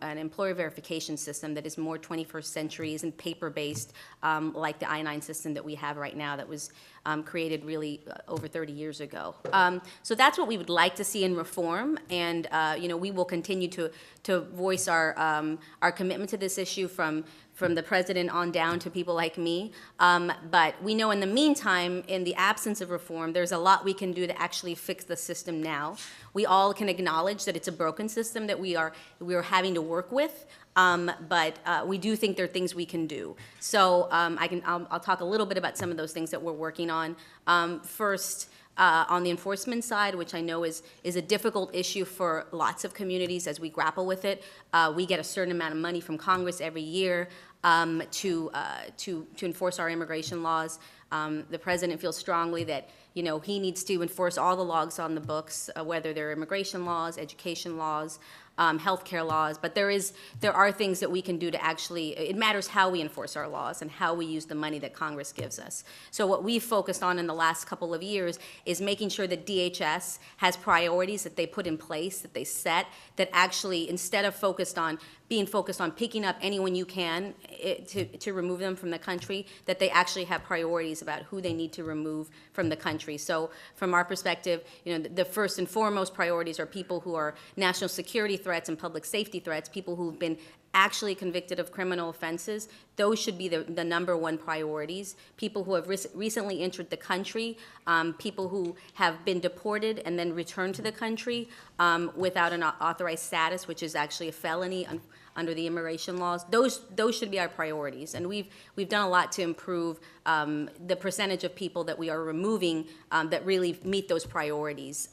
employer verification system that is more 21st century, isn't paper-based, like the I-9 system that we have right now that was created really over 30 years ago. So that's what we would like to see in reform, and we will continue to voice our commitment to this issue from the president on down to people like me. But we know in the meantime, in the absence of reform, there's a lot we can do to actually fix the system now. We all can acknowledge that it's a broken system that we are having to work with. But we do think there are things we can do. So I'll talk a little bit about some of those things that we're working on. First, on the enforcement side, which I know is a difficult issue for lots of communities as we grapple with it. We get a certain amount of money from Congress every year to enforce our immigration laws. The president feels strongly that he needs to enforce all the laws on the books, whether they're immigration laws, education laws, healthcare laws, but there are things that we can do to actually, it matters how we enforce our laws and how we use the money that Congress gives us. So what we've focused on in the last couple of years is making sure that DHS has priorities that they put in place, that they set, that actually, instead of being focused on picking up anyone you can to remove them from the country, that they actually have priorities about who they need to remove from the country. So from our perspective, the first and foremost priorities are people who are national security threats and public safety threats, people who've been actually convicted of criminal offenses. Those should be the number one priorities. People who have recently entered the country, people who have been deported and then returned to the country without an authorized status, which is actually a felony under the immigration laws. Those should be our priorities, and we've done a lot to improve the percentage of people that we are removing that really meet those priorities.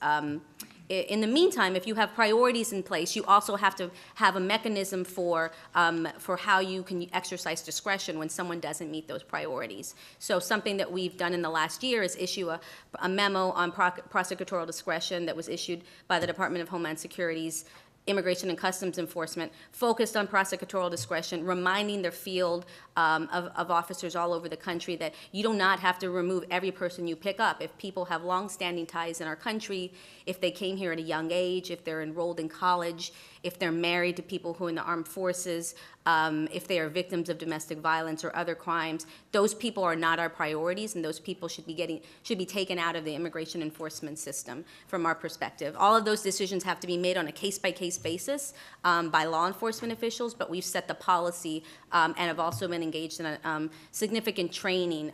In the meantime, if you have priorities in place, you also have to have a mechanism for how you can exercise discretion when someone doesn't meet those priorities. So something that we've done in the last year is issue a memo on prosecutorial discretion that was issued by the Department of Homeland Security's Immigration and Customs Enforcement, focused on prosecutorial discretion, reminding their field of officers all over the country that you do not have to remove every person you pick up. If people have long-standing ties in our country, if they came here at a young age, if they're enrolled in college, if they're married to people who are in the armed forces, if they are victims of domestic violence or other crimes, those people are not our priorities, and those people should be taken out of the immigration enforcement system from our perspective. All of those decisions have to be made on a case-by-case basis by law enforcement officials, but we've set the policy and have also been engaged in a significant training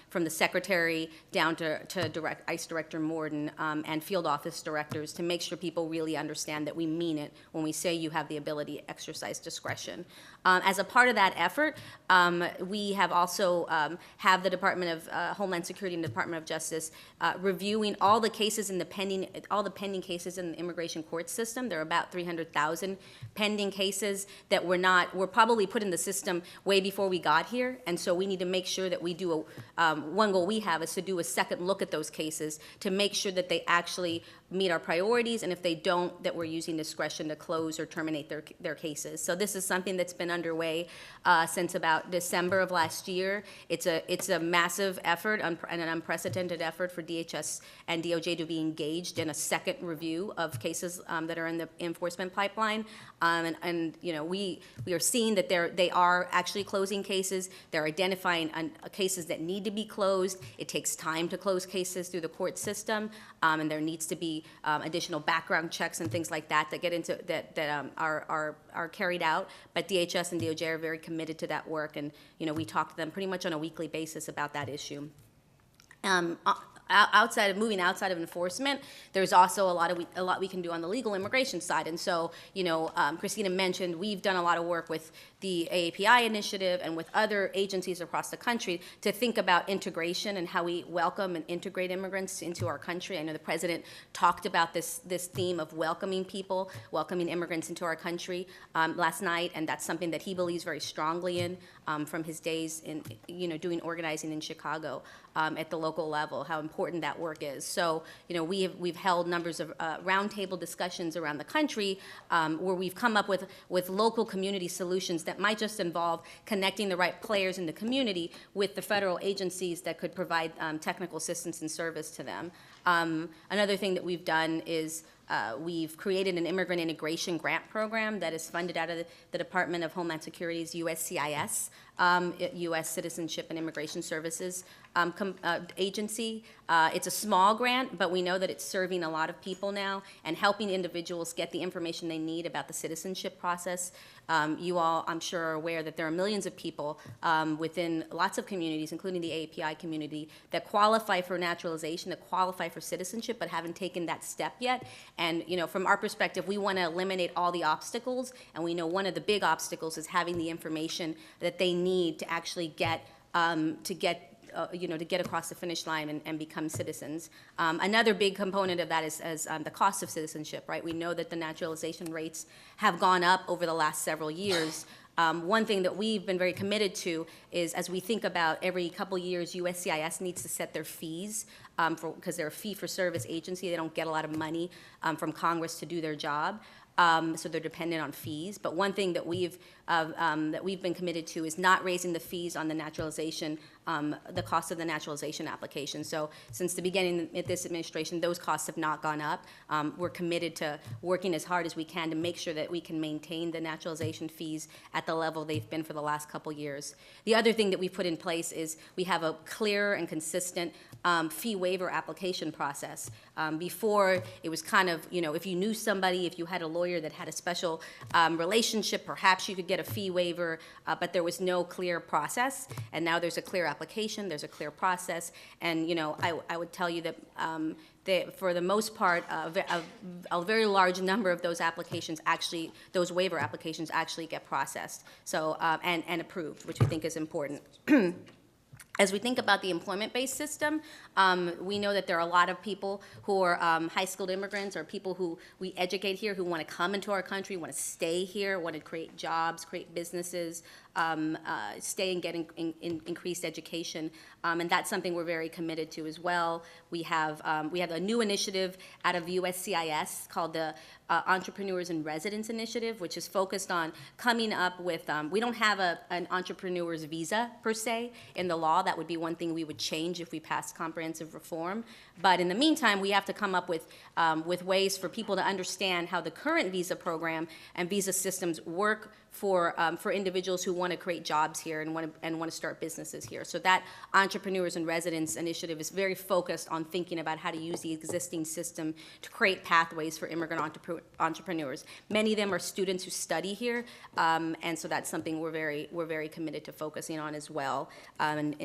from the secretary down to ICE Director Morden and field office directors to make sure people really understand that we mean it when we say you have the ability to exercise discretion. As a part of that effort, we have also have the Department of Homeland Security and the Department of Justice reviewing all the cases in the pending cases in the immigration court system. There are about 300,000 pending cases that were probably put in the system way before we got here, and so we need to make sure that we do one goal we have is to do a second look at those cases to make sure that they actually meet our priorities, and if they don't, that we're using discretion to close or terminate their cases. So this is something that's been underway since about December of last year. It's a massive effort and an unprecedented effort for DHS and DOJ to be engaged in a second review of cases that are in the enforcement pipeline. We are seeing that they are actually closing cases. They're identifying cases that need to be closed. It takes time to close cases through the court system, and there needs to be additional background checks and things like that get into that are carried out. But DHS and DOJ are very committed to that work, and we talk to them pretty much on a weekly basis about that issue. outside of moving outside of enforcement, there's also a lot we can do on the legal immigration side. And so, Christina mentioned we've done a lot of work with the AAPI initiative and with other agencies across the country to think about integration and how we welcome and integrate immigrants into our country. I know the president talked about this theme of welcoming people, welcoming immigrants into our country last night, and that's something that he believes very strongly in from his days in doing organizing in Chicago at the local level, how important that work is. So we've held numbers of roundtable discussions around the country where we've come up with local community solutions that might just involve connecting the right players in the community with the federal agencies that could provide technical assistance and service to them. Another thing that we've done is we've created an immigrant integration grant program that is funded out of the Department of Homeland Security's USCIS, U.S. Citizenship and Immigration Services agency. It's a small grant, but we know that it's serving a lot of people now and helping individuals get the information they need about the citizenship process. You all, I'm sure, are aware that there are millions of people within lots of communities, including the AAPI community, that qualify for naturalization, that qualify for citizenship, but haven't taken that step yet. And from our perspective, we want to eliminate all the obstacles, and we know one of the big obstacles is having the information that they need to actually get to get across the finish line and become citizens. Another big component of that is the cost of citizenship, right? We know that the naturalization rates have gone up over the last several years. One thing that we've been very committed to is, as we think about every couple years, USCIS needs to set their fees because they're a fee-for-service agency. They don't get a lot of money from Congress to do their job. So they're dependent on fees. But one thing that we've been committed to is not raising the fees on the naturalization, the cost of the naturalization application. So since the beginning of this administration, those costs have not gone up. We're committed to working as hard as we can to make sure that we can maintain the naturalization fees at the level they've been for the last couple years. The other thing that we put in place is we have a clear and consistent fee waiver application process. Before, it was kind of, if you knew somebody, if you had a lawyer that had a special relationship, perhaps you could get a fee waiver, but there was no clear process. And now there's a clear application, there's a clear process. And, I would tell you that for the most part, a very large number of those applications those waiver applications actually get processed. So, and approved, which we think is important. As we think about the employment-based system, we know that there are a lot of people who are high-skilled immigrants or people who we educate here who want to come into our country, want to stay here, want to create jobs, create businesses, stay and get increased education, and that's something we're very committed to as well. We have a new initiative out of USCIS called the Entrepreneurs in Residence Initiative, which is focused on coming up with, we don't have an entrepreneur's visa per se in the law. That would be one thing we would change if we passed comprehensive reform. But in the meantime, we have to come up with ways for people to understand how the current visa program and visa systems work for individuals who want to create jobs here and want to start businesses here. So that Entrepreneurs in Residence Initiative is very focused on thinking about how to use the existing system to create pathways for immigrant entrepreneurs. Many of them are students who study here, and so that's something we're very committed to focusing on as well. And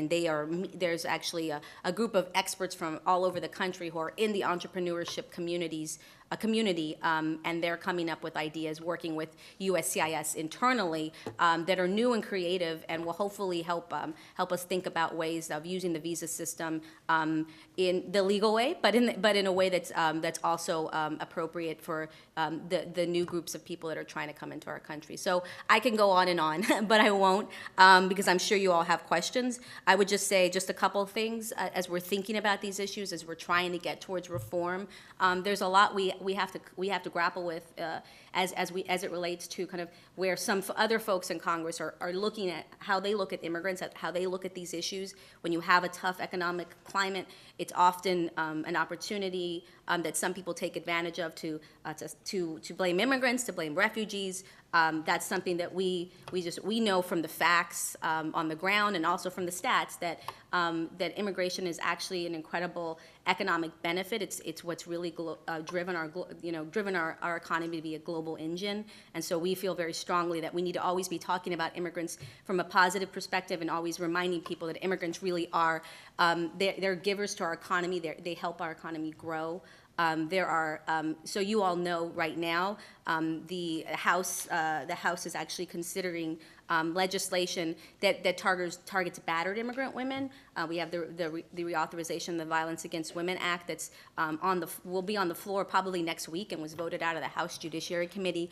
there's actually a group of experts from all over the country who are in the entrepreneurship community, and they're coming up with ideas, working with USCIS internally that are new and creative, and will hopefully help us think about ways of using the visa system in the legal way, but in a way that's also appropriate for the new groups of people that are trying to come into our country. So I can go on and on, but I won't because I'm sure you all have questions. I would just say just a couple of things as we're thinking about these issues, as we're trying to get towards reform. There's a lot we have to grapple with as it relates to kind of where some other folks in Congress are looking at how they look at immigrants, at how they look at these issues. When you have a tough economic climate, it's often an opportunity that some people take advantage of to blame immigrants, to blame refugees, That's something that we know from the facts on the ground and also from the stats that immigration is actually an incredible economic benefit. It's what's really driven our economy to be a global engine. And so we feel very strongly that we need to always be talking about immigrants from a positive perspective and always reminding people that immigrants really are they're givers to our economy. They help our economy grow. So you all know right now, the House is actually considering legislation that targets battered immigrant women. We have the reauthorization of the Violence Against Women Act that's will be on the floor probably next week and was voted out of the House Judiciary Committee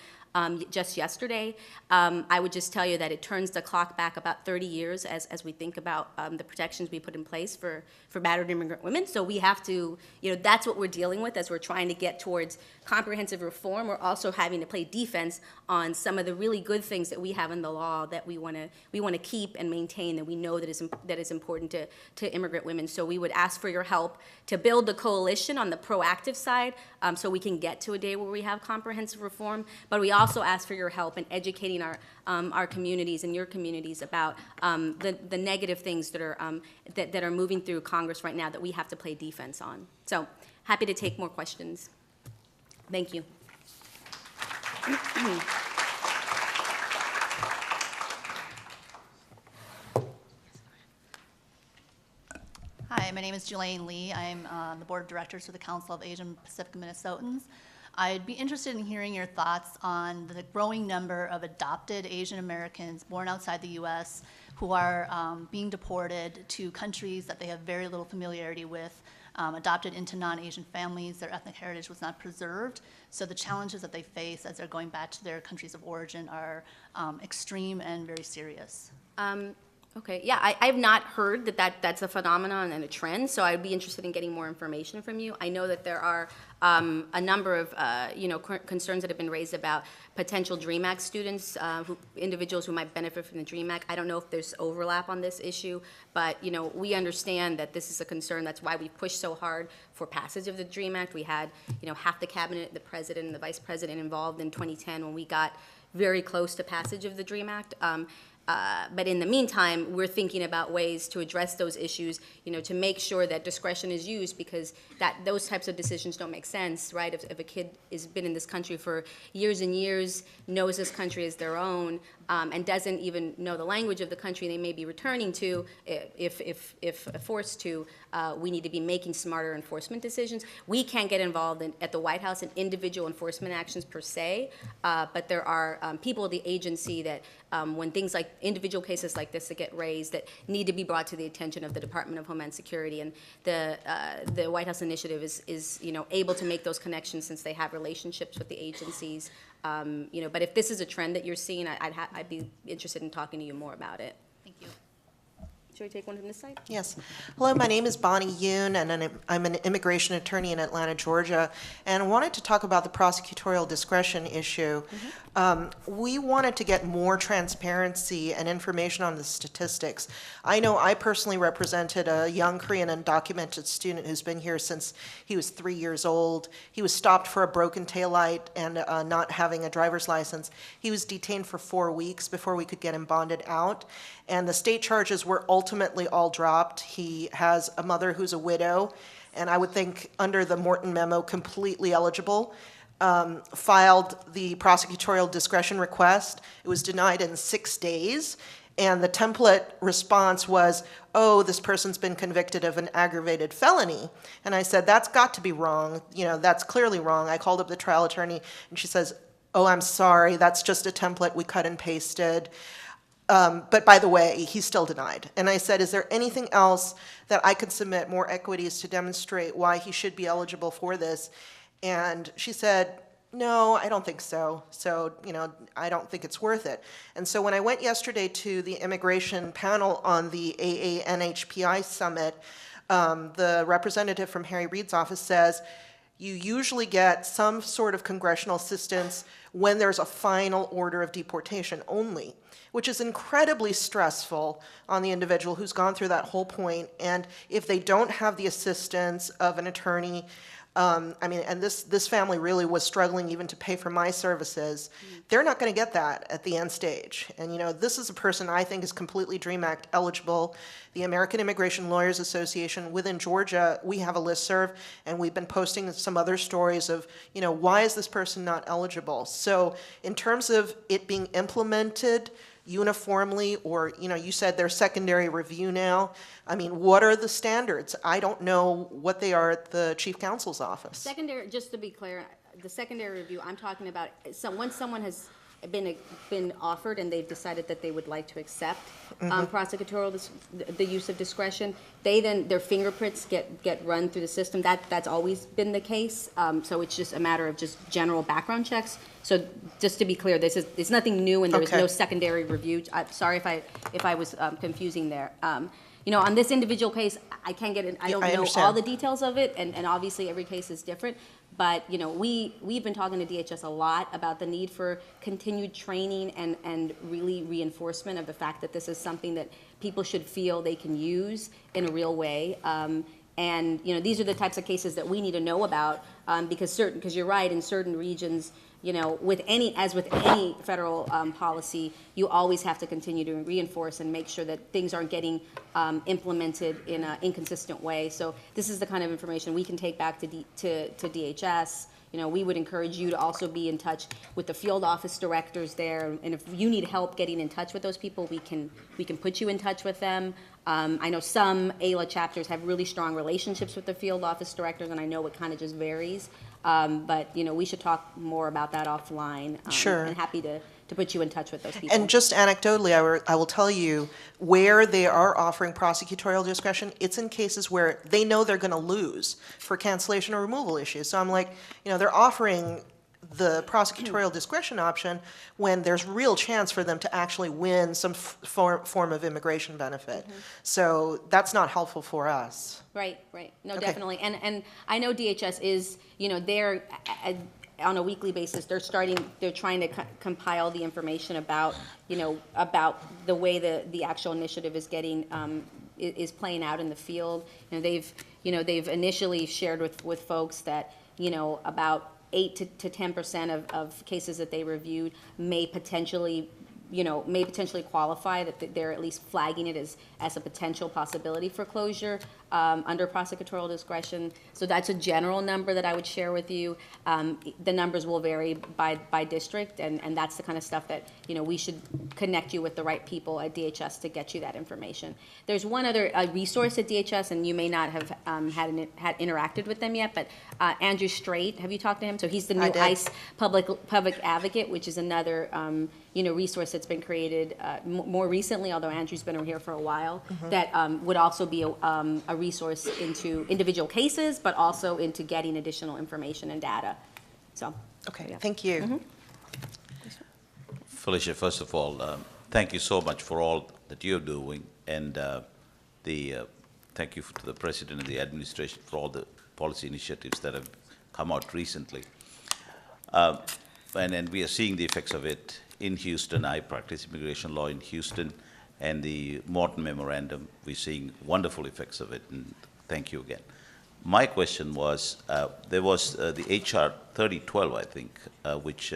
just yesterday. I would just tell you that it turns the clock back about 30 years as we think about the protections we put in place for battered immigrant women. So we have to, that's what we're dealing with as we're trying to get towards comprehensive reform. We're also having to play defense on some of the really good things that we have in the law that we want to keep and maintain, that we know that is important to immigrant women. So we would ask for your help to build the coalition on the proactive side, so we can get to a day where we have comprehensive reform. But we also ask for your help in educating our communities and your communities about the negative things that are moving through Congress right now that we have to play defense on. So happy to take more questions. Thank you. Hi, my name is Jelaine Lee. I'm on the Board of Directors for the Council of Asian Pacific Minnesotans. I'd be interested in hearing your thoughts on the growing number of adopted Asian Americans born outside the U.S. who are being deported to countries that they have very little familiarity with, adopted into non-Asian families. Their ethnic heritage was not preserved. So the challenges that they face as they're going back to their countries of origin are extreme and very serious. Okay, yeah, I have not heard that's a phenomenon and a trend, so I'd be interested in getting more information from you. I know that there are a number of concerns that have been raised about potential DREAM Act students, individuals who might benefit from the DREAM Act. I don't know if there's overlap on this issue, but we understand that this is a concern. That's why we pushed so hard for passage of the DREAM Act. We had half the cabinet, the president, and the vice president involved in 2010 when we got very close to passage of the DREAM Act. But in the meantime, we're thinking about ways to address those issues, to make sure that discretion is used, because those types of decisions don't make sense, right? If a kid has been in this country for years and years, knows this country as their own, and doesn't even know the language of the country they may be returning to, if forced to, we need to be making smarter enforcement decisions. We can't get involved at the White House in individual enforcement actions per se, but there are people at the agency that when things like individual cases like this that get raised that need to be brought to the attention of the Department of Homeland Security, and the White House initiative is able to make those connections since they have relationships with the agencies. But if this is a trend that you're seeing, I'd be interested in talking to you more about it. Thank you. Should we take one from this side? Yes. Hello, my name is Bonnie Yoon, and I'm an immigration attorney in Atlanta, Georgia, and I wanted to talk about the prosecutorial discretion issue. We wanted to get more transparency and information on the statistics. I know I personally represented a young Korean undocumented student who's been here since he was 3 years old. He was stopped for a broken taillight and not having a driver's license. He was detained for 4 weeks before we could get him bonded out, and the state charges were ultimately all dropped. He has a mother who's a widow, and I would think under the Morton memo, completely eligible. Filed the prosecutorial discretion request. It was denied in 6 days, and the template response was, oh, this person's been convicted of an aggravated felony. And I said, that's got to be wrong. That's clearly wrong. I called up the trial attorney, and she says, oh, I'm sorry, that's just a template we cut and pasted. But by the way, he's still denied. And I said, is there anything else that I could submit, more equities to demonstrate why he should be eligible for this? And she said, no, I don't think so. So, I don't think it's worth it. And so when I went yesterday to the immigration panel on the AANHPI summit, the representative from Harry Reid's office says, you usually get some sort of congressional assistance when there's a final order of deportation only, which is incredibly stressful on the individual who's gone through that whole point. And if they don't have the assistance of an attorney, I mean, and this family really was struggling even to pay for my services. They're not going to get that at the end stage. And, you know, this is a person I think is completely DREAM Act eligible. The American Immigration Lawyers Association within Georgia, we have a listserv, and we've been posting some other stories of, you know, why is this person not eligible? So in terms of it being implemented uniformly, or, you know, you said there's secondary review now. I mean, what are the standards? I don't know what they are at the chief counsel's office. Secondary, just to be clear, the secondary review, I'm talking about, once someone has been offered and they've decided that they would like to accept prosecutorial, the use of discretion, their fingerprints get run through the system. That's always been the case. So it's just a matter of just general background checks. So just to be clear, it's nothing new, and there is no secondary review. I'm sorry if I was confusing there. You know, on this individual case, I can't get in. I don't know all the details of it, and obviously every case is different. But you know, we've been talking to DHS a lot about the need for continued training and really reinforcement of the fact that this is something that people should feel they can use in a real way. And you know, these are the types of cases that we need to know about, because you're right, in certain regions, you know, with any federal policy, you always have to continue to reinforce and make sure that things aren't getting implemented in an inconsistent way. So this is the kind of information we can take back to DHS. You know, we would encourage you to also be in touch with the field office directors there, and if you need help getting in touch with those people, we can put you in touch with them. I know some ALA chapters have really strong relationships with the field office directors, and I know it kind of just varies. But, you know, we should talk more about that offline. Sure. And happy to put you in touch with those people. And just anecdotally, I will tell you, where they are offering prosecutorial discretion, it's in cases where they know they're going to lose for cancellation or removal issues. So I'm like, you know, they're offering the prosecutorial discretion option when there's real chance for them to actually win some form of immigration benefit. So that's not helpful for us. Right. No, definitely. And I know DHS is, you know, they're on a weekly basis, they're trying to compile the information about, you know, about the way the actual initiative is getting, is playing out in the field. You know, they've initially shared with folks that, you know, about 8 to 10% of cases that they reviewed may potentially qualify, that they're at least flagging it as a potential possibility for closure under prosecutorial discretion. So that's a general number that I would share with you. The numbers will vary by district, and that's the kind of stuff that, you know, we should connect you with the right people at DHS to get you that information. There's one other resource at DHS, and you may not have had interacted with them yet, but Andrew Strait, have you talked to him? So he's the new ICE public advocate, which is another you know, resource that's been created more recently, although Andrew's been here for a while, that would also be a resource into individual cases, but also into getting additional information and data. So. Okay, thank you. Felicia, first of all, thank you so much for all that you're doing, and thank you to the President and the administration for all the policy initiatives that have come out recently. And we are seeing the effects of it in Houston. I practice immigration law in Houston, and the Morton Memorandum, we're seeing wonderful effects of it, and thank you again. My question was, there was the HR 3012, I think, which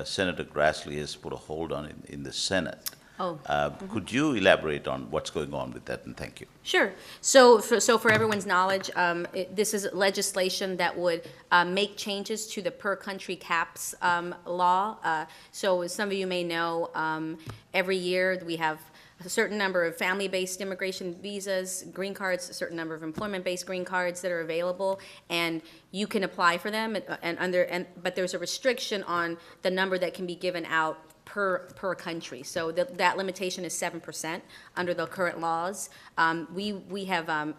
Senator Grassley has put a hold on in the Senate. Could you elaborate on what's going on with that, and thank you. Sure. So for everyone's knowledge, this is legislation that would make changes to the per country caps law. So as some of you may know, every year we have a certain number of family-based immigration visas, green cards, a certain number of employment-based green cards that are available, and you can apply for them. But there's a restriction on the number that can be given out per country. So that limitation is 7% under the current laws. We have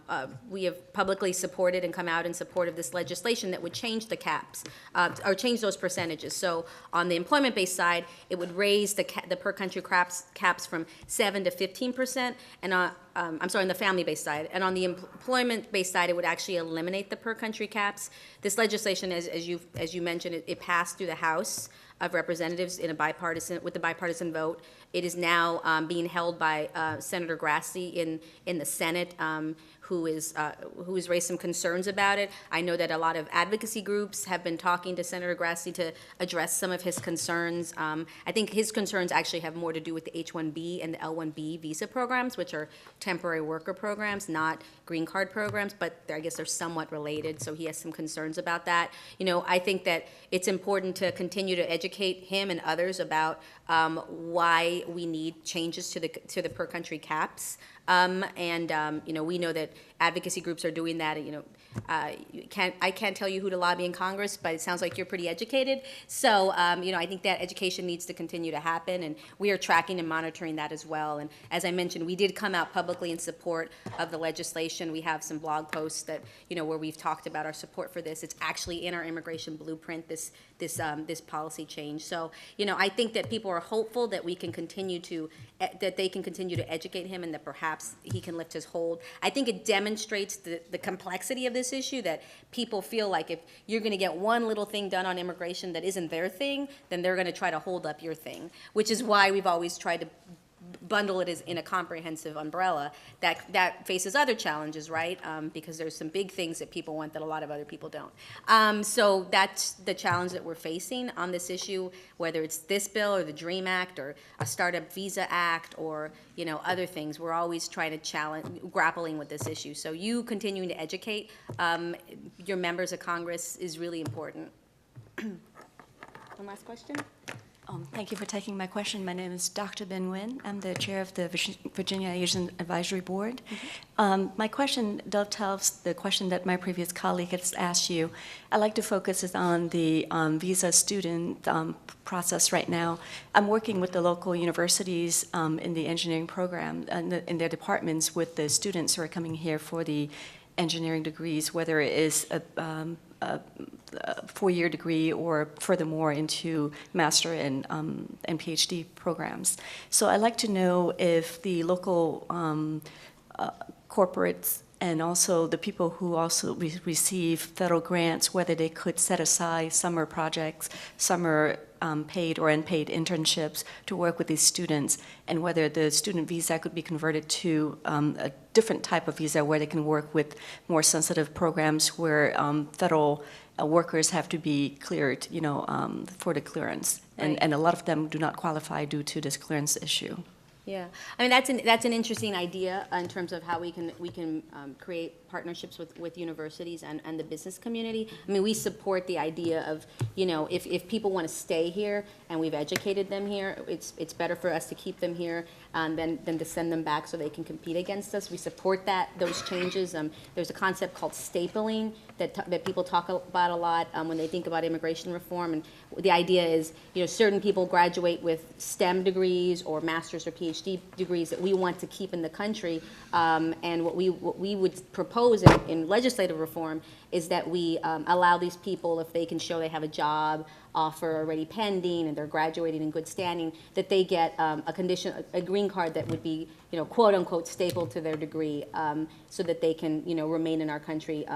publicly supported and come out in support of this legislation that would change the caps, or change those percentages. So on the employment-based side, it would raise the per country caps from 7 to 15%, and I'm sorry, on the family-based side. And on the employment-based side, it would actually eliminate the per country caps. This legislation, as you mentioned, it passed through the House of Representatives with a bipartisan vote. It is now being held by Senator Grassley in the Senate, who has raised some concerns about it. I know that a lot of advocacy groups have been talking to Senator Grassley to address some of his concerns. I think his concerns actually have more to do with the H-1B and the L-1B visa programs, which are temporary worker programs, not green card programs, but I guess they're somewhat related, so he has some concerns about that. You know, I think that it's important to continue to educate him and others about why we need changes to the per country caps. You know, we know that advocacy groups are doing that. You know, I can't tell you who to lobby in Congress, but it sounds like you're pretty educated. So, you know, I think that education needs to continue to happen, and we are tracking and monitoring that as well. And as I mentioned, we did come out publicly in support of the legislation. We have some blog posts that, you know, where we've talked about our support for this. It's actually in our immigration blueprint, this policy change. So, you know, I think that people are hopeful that we can continue to, that they can continue to educate him and that perhaps he can lift his hold. I think it demonstrates the complexity of this issue, that people feel like if you're going to get one little thing done on immigration that isn't their thing, then they're going to try to hold up your thing, which is why we've always tried to bundle it as in a comprehensive umbrella that faces other challenges, right? Because there's some big things that people want that a lot of other people don't. So that's the challenge that we're facing on this issue, whether it's this bill or the DREAM Act or a Startup Visa Act or, you know, other things. We're always trying to grappling with this issue. So you continuing to educate your members of Congress is really important. One last question? Thank you for taking my question. My name is Dr. Ben Nguyen. I'm the chair of the Virginia Asian Advisory Board. My question dovetails the question that my previous colleague has asked you. I'd like to focus on the visa student process right now. I'm working with the local universities in the engineering program in their departments with the students who are coming here for the engineering degrees, whether it is a four-year degree or furthermore into master and PhD programs. So I'd like to know if the local corporates and also the people who also receive federal grants, whether they could set aside summer projects, summer paid or unpaid internships to work with these students, and whether the student visa could be converted to a different type of visa where they can work with more sensitive programs where federal workers have to be cleared, you know, for the clearance, and a lot of them do not qualify due to this clearance issue. Yeah, I mean that's an interesting idea in terms of how we can create partnerships with universities and the business community. I mean, we support the idea of, you know, if people want to stay here and we've educated them here, it's better for us to keep them here than to send them back so they can compete against us. We support those changes. There's a concept called stapling that people talk about a lot when they think about immigration reform, and the idea is, you know, certain people graduate with STEM degrees or master's or PhD degrees that we want to keep in the country, and what we would propose in legislative reform is that we allow these people, if they can show they have a job offer already pending and they're graduating in good standing, that they get a green card that would be, you know, quote unquote stapled to their degree, so that they can, you know, remain in our country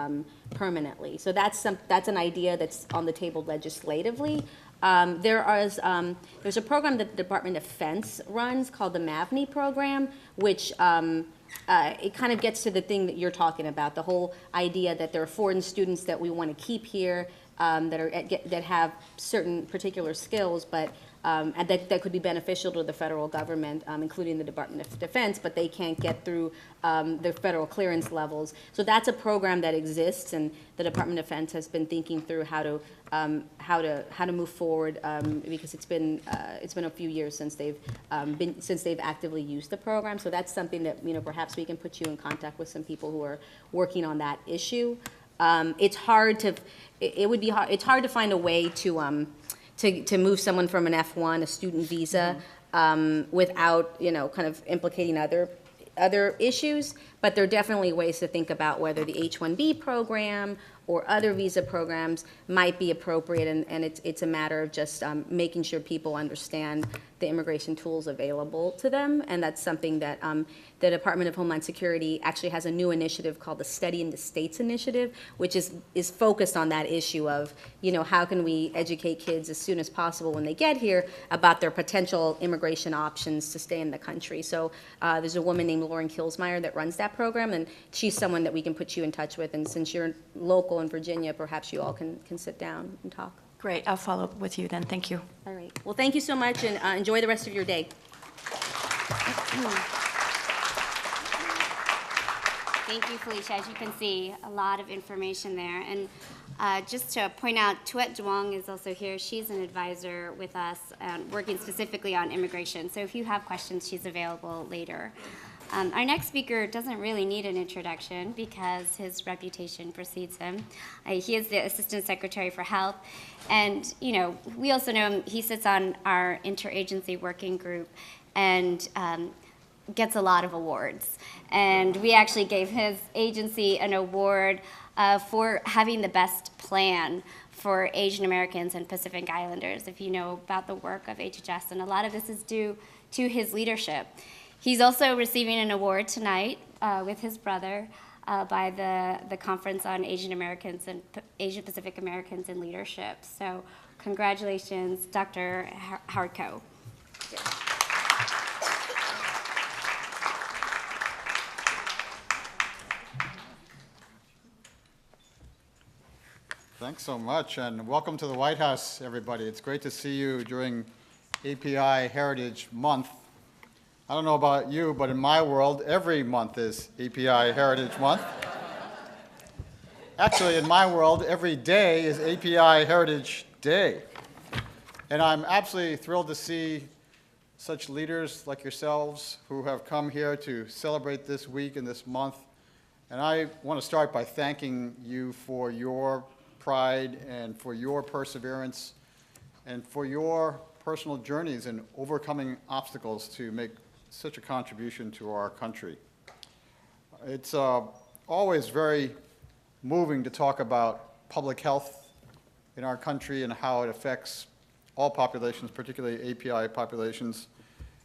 permanently. So that's an idea that's on the table legislatively. There's a program that the Department of Defense runs called the MAVNI program, which it kind of gets to the thing that you're talking about, the whole idea that there are foreign students that we want to keep here, that have certain particular skills, but and that could be beneficial to the federal government, including the Department of Defense, but they can't get through the federal clearance levels. So that's a program that exists, and the Department of Defense has been thinking through how to move forward, because it's been a few years since they've actively used the program. So that's something that, you know, perhaps we can put you in contact with some people who are working on that issue. It's hard to find a way to move someone from an F1, a student visa, without, you know, kind of implicating other issues. But there are definitely ways to think about whether the H-1B program or other visa programs might be appropriate, and it's a matter of just making sure people understand the immigration tools available to them, and that's something that the Department of Homeland Security actually has a new initiative called the Study in the States Initiative, which is focused on that issue of, how can we educate kids as soon as possible when they get here about their potential immigration options to stay in the country. So there's a woman named Lauren Kilsmeyer that runs that program, and she's someone that we can put you in touch with, and since you're local in Virginia, perhaps you all can sit down and talk. Great, I'll follow up with you then, thank you. All right, well, thank you so much, and enjoy the rest of your day. Thank you, Felicia. As you can see, a lot of information there. And just to point out, Tuet Duong is also here. She's an advisor with us, working specifically on immigration. So if you have questions, she's available later. Our next speaker doesn't really need an introduction because his reputation precedes him. He is the Assistant Secretary for Health. And, we also know him, he sits on our interagency working group and gets a lot of awards. And we actually gave his agency an award for having the best plan for Asian Americans and Pacific Islanders, if you know about the work of HHS. And a lot of this is due to his leadership. He's also receiving an award tonight with his brother by the Conference on Asian Americans and Asian Pacific Americans in Leadership. So congratulations, Dr. Howard Koh. Thanks so much, and welcome to the White House, everybody. It's great to see you during AAPI Heritage Month. I don't know about you, but in my world, every month is AAPI Heritage Month. Actually, in my world, every day is AAPI Heritage Day. And I'm absolutely thrilled to see such leaders like yourselves who have come here to celebrate this week and this month. And I want to start by thanking you for your pride and for your perseverance and for your personal journeys in overcoming obstacles to make such a contribution to our country. It's always very moving to talk about public health in our country and how it affects all populations, particularly API populations.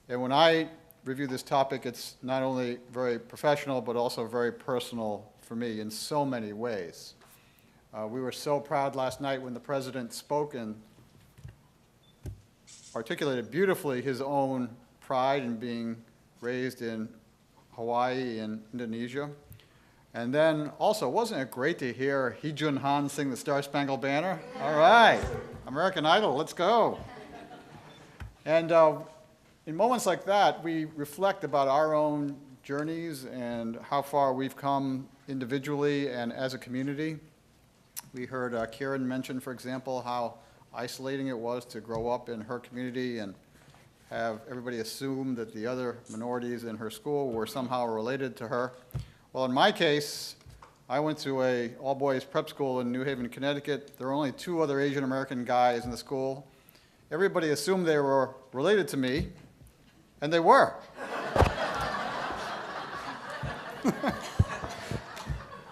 And when I review this topic, it's not only very professional, but also very personal for me in so many ways. We were so proud last night when the President spoke and articulated beautifully his own pride in being raised in Hawaii and Indonesia. And then also, wasn't it great to hear Hee Jun Han sing the Star Spangled Banner? All right, American Idol, let's go. And in moments like that, we reflect about our own journeys and how far we've come individually and as a community. We heard Karen mention, for example, how isolating it was to grow up in her community and have everybody assume that the other minorities in her school were somehow related to her. Well, in my case, I went to a all-boys prep school in New Haven, Connecticut. There were only 2 other Asian American guys in the school. Everybody assumed they were related to me, and they were.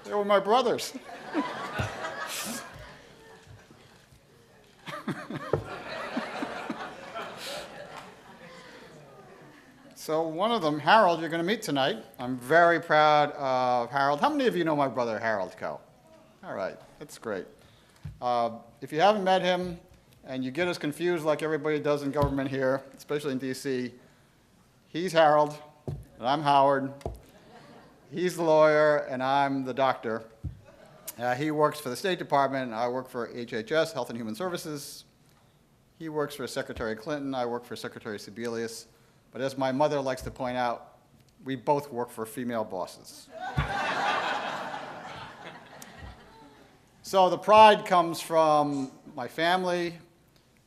They were my brothers. So one of them, Harold, you're going to meet tonight. I'm very proud of Harold. How many of you know my brother, Harold Koh? All right, that's great. If you haven't met him and you get as confused like everybody does in government here, especially in DC, he's Harold and I'm Howard. He's the lawyer and I'm the doctor. He works for the State Department. I work for HHS, Health and Human Services. He works for Secretary Clinton. I work for Secretary Sebelius. But as my mother likes to point out, we both work for female bosses. So the pride comes from my family,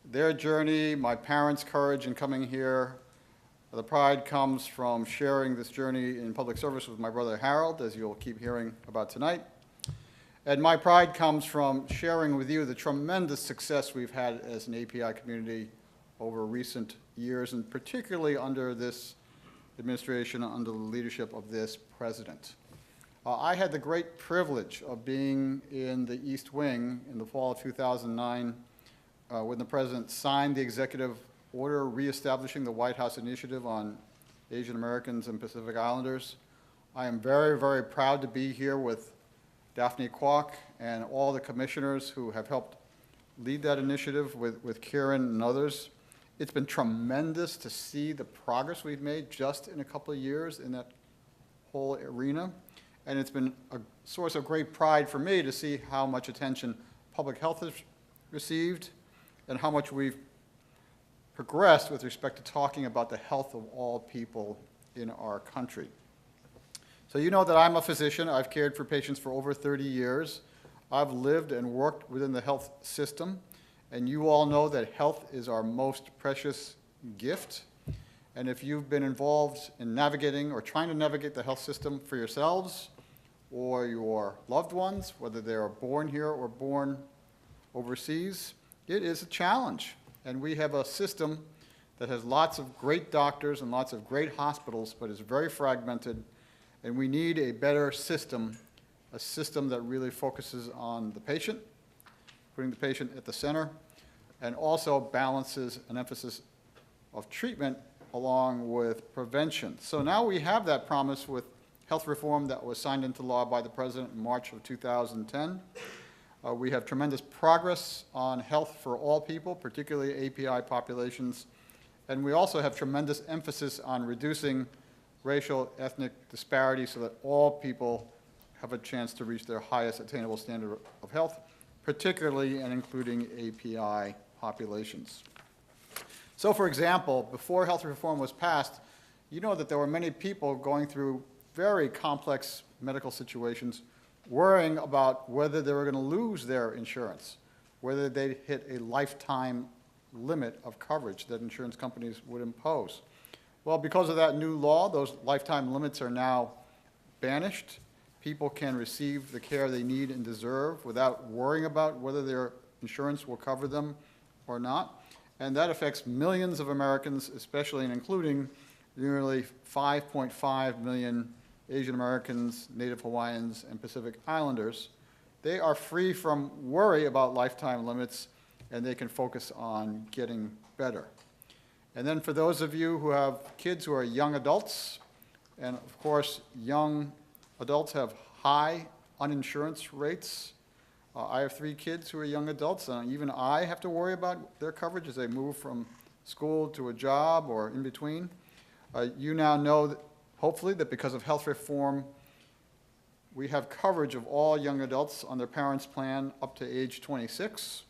their journey, my parents' courage in coming here. The pride comes from sharing this journey in public service with my brother Harold, as you'll keep hearing about tonight. And my pride comes from sharing with you the tremendous success we've had as an API community over recent years, and particularly under this administration, under the leadership of this president. I had the great privilege of being in the East Wing in the fall of 2009 when the President signed the executive order reestablishing the White House Initiative on Asian Americans and Pacific Islanders. I am very, very proud to be here with Daphne Kwok and all the commissioners who have helped lead that initiative with Kieran and others. It's been tremendous to see the progress we've made just in a couple of years in that whole arena. And it's been a source of great pride for me to see how much attention public health has received and how much we've progressed with respect to talking about the health of all people in our country. So you know that I'm a physician. I've cared for patients for over 30 years. I've lived and worked within the health system, and you all know that health is our most precious gift. And if you've been involved in navigating or trying to navigate the health system for yourselves or your loved ones, whether they are born here or born overseas, it is a challenge. And we have a system that has lots of great doctors and lots of great hospitals, but is very fragmented. And we need a better system, a system that really focuses on the patient, putting the patient at the center, and also balances an emphasis of treatment along with prevention. So now we have that promise with health reform that was signed into law by the President in March of 2010. We have tremendous progress on health for all people, particularly API populations. And we also have tremendous emphasis on reducing racial, ethnic disparity so that all people have a chance to reach their highest attainable standard of health, particularly and including API populations. So for example, before health reform was passed, you know that there were many people going through very complex medical situations worrying about whether they were going to lose their insurance, whether they'd hit a lifetime limit of coverage that insurance companies would impose. Well, because of that new law, those lifetime limits are now banished. People can receive the care they need and deserve without worrying about whether their insurance will cover them or not. And that affects millions of Americans, especially and including nearly 5.5 million Asian Americans, Native Hawaiians, and Pacific Islanders. They are free from worry about lifetime limits, and they can focus on getting better. And then for those of you who have kids who are young adults, and of course, young adults have high uninsurance rates. I have 3 kids who are young adults, and even I have to worry about their coverage as they move from school to a job or in between. You now know, that, hopefully, that because of health reform, we have coverage of all young adults on their parents' plan up to age 26.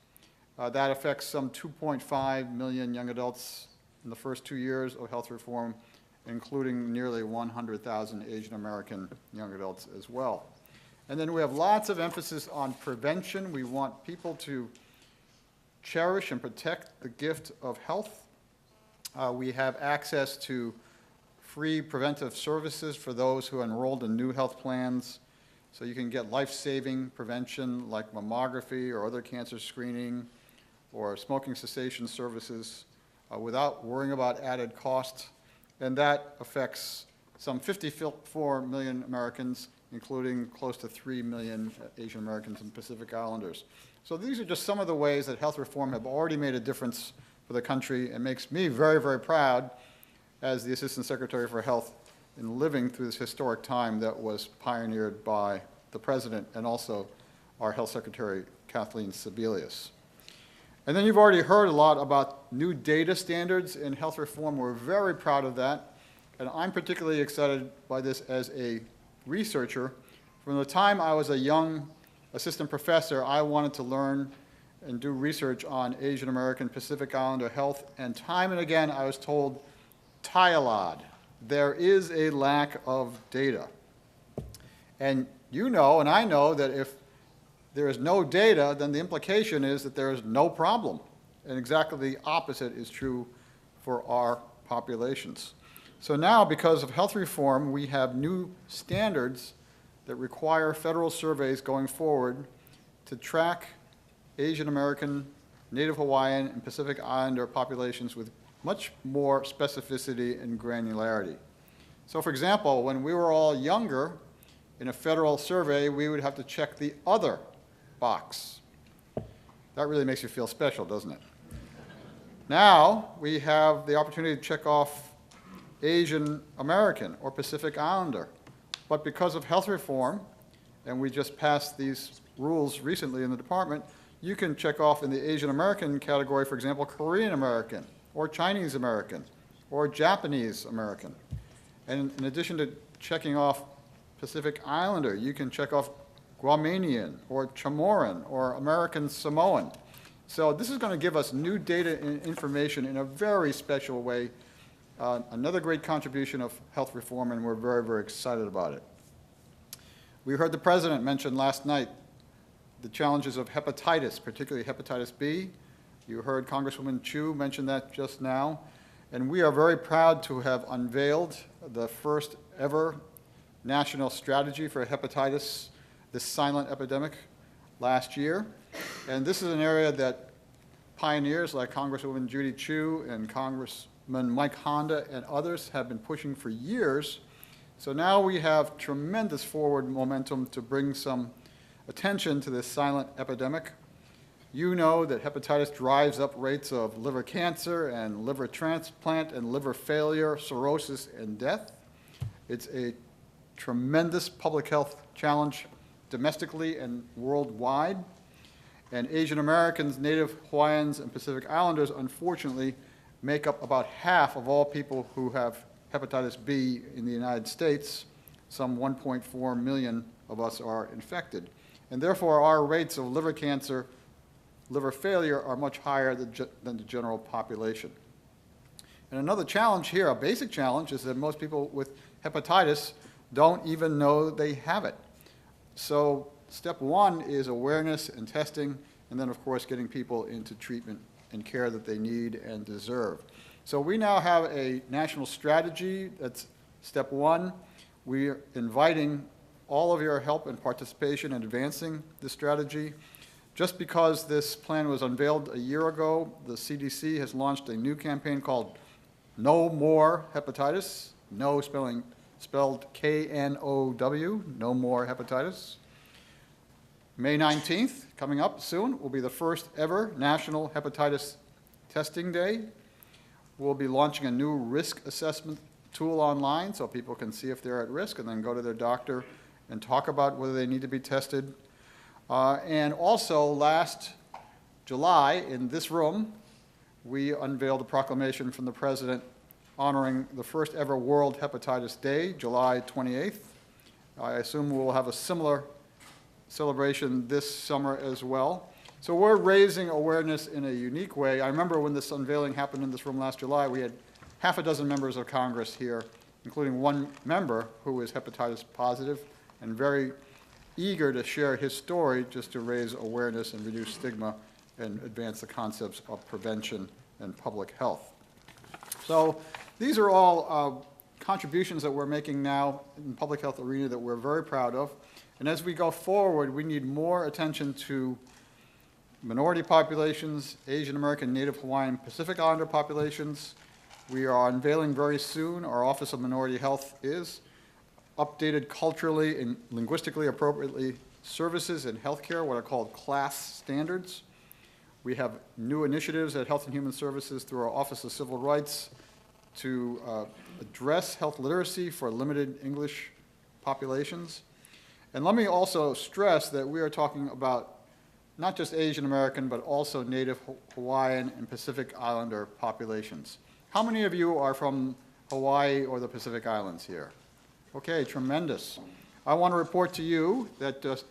That affects some 2.5 million young adults in the first 2 years of health reform, including nearly 100,000 Asian American young adults as well. And then we have lots of emphasis on prevention. We want people to cherish and protect the gift of health. We have access to free preventive services for those who are enrolled in new health plans. So you can get life-saving prevention like mammography or other cancer screening or smoking cessation services without worrying about added cost. And that affects some 54 million Americans, including close to 3 million Asian Americans and Pacific Islanders. So these are just some of the ways that health reform have already made a difference for the country, and makes me very, very proud as the Assistant Secretary for Health in living through this historic time that was pioneered by the President and also our Health Secretary, Kathleen Sebelius. And then you've already heard a lot about new data standards in health reform. We're very proud of that. And I'm particularly excited by this as a researcher. From the time I was a young assistant professor, I wanted to learn and do research on Asian American Pacific Islander health. And time and again, I was told, Tyalod, there is a lack of data. And you know, and I know, that if there is no data, then the implication is that there is no problem. And exactly the opposite is true for our populations. So now, because of health reform, we have new standards that require federal surveys going forward to track Asian American, Native Hawaiian, and Pacific Islander populations with much more specificity and granularity. So for example, when we were all younger, in a federal survey, we would have to check the other box. That really makes you feel special, doesn't it? Now, we have the opportunity to check off Asian American or Pacific Islander. But because of health reform, and we just passed these rules recently in the department, you can check off in the Asian American category, for example, Korean American, or Chinese American, or Japanese American. And in addition to checking off Pacific Islander, you can check off Guamanian, or Chamorro, or American Samoan. So this is going to give us new data and information in a very special way. Another great contribution of health reform, and we're very, very excited about it. We heard the President mention last night the challenges of hepatitis, particularly hepatitis B. You heard Congresswoman Chu mention that just now. And we are very proud to have unveiled the first ever national strategy for hepatitis, this silent epidemic, last year. And this is an area that pioneers like Congresswoman Judy Chu and Congressman Mike Honda and others have been pushing for years. So now we have tremendous forward momentum to bring some attention to this silent epidemic. You know that hepatitis drives up rates of liver cancer and liver transplant and liver failure, cirrhosis, and death. It's a tremendous public health challenge domestically and worldwide. And Asian Americans, Native Hawaiians, and Pacific Islanders, unfortunately, make up about half of all people who have hepatitis B in the United States. Some 1.4 million of us are infected. And therefore, our rates of liver cancer, liver failure are much higher than the general population. And another challenge here, a basic challenge, is that most people with hepatitis don't even know they have it. So step one is awareness and testing, and then, of course, getting people into treatment and care that they need and deserve. So we now have a national strategy. That's step one. We are inviting all of your help and participation in advancing this strategy. Just because this plan was unveiled a year ago, the CDC has launched a new campaign called No More Hepatitis, no spelled K-N-O-W, No More Hepatitis. May 19th, coming up soon, will be the first ever National Hepatitis Testing Day. We'll be launching a new risk assessment tool online so people can see if they're at risk and then go to their doctor and talk about whether they need to be tested. And also last July in this room, we unveiled a proclamation from the President honoring the first ever World Hepatitis Day, July 28th. I assume we'll have a similar celebration this summer as well. So we're raising awareness in a unique way. I remember when this unveiling happened in this room last July, we had half a dozen members of Congress here, including one member who is hepatitis positive and very eager to share his story just to raise awareness and reduce stigma and advance the concepts of prevention and public health. So these are all contributions that we're making now in the public health arena that we're very proud of. And as we go forward, we need more attention to minority populations, Asian American, Native Hawaiian, Pacific Islander populations. We are unveiling very soon, our Office of Minority Health is, updated culturally and linguistically appropriately services in healthcare, what are called class standards. We have new initiatives at Health and Human Services through our Office of Civil Rights to address health literacy for limited English populations. And let me also stress that we are talking about not just Asian American, but also Native Hawaiian and Pacific Islander populations. How many of you are from Hawaii or the Pacific Islands here? Okay, tremendous. I want to report to you that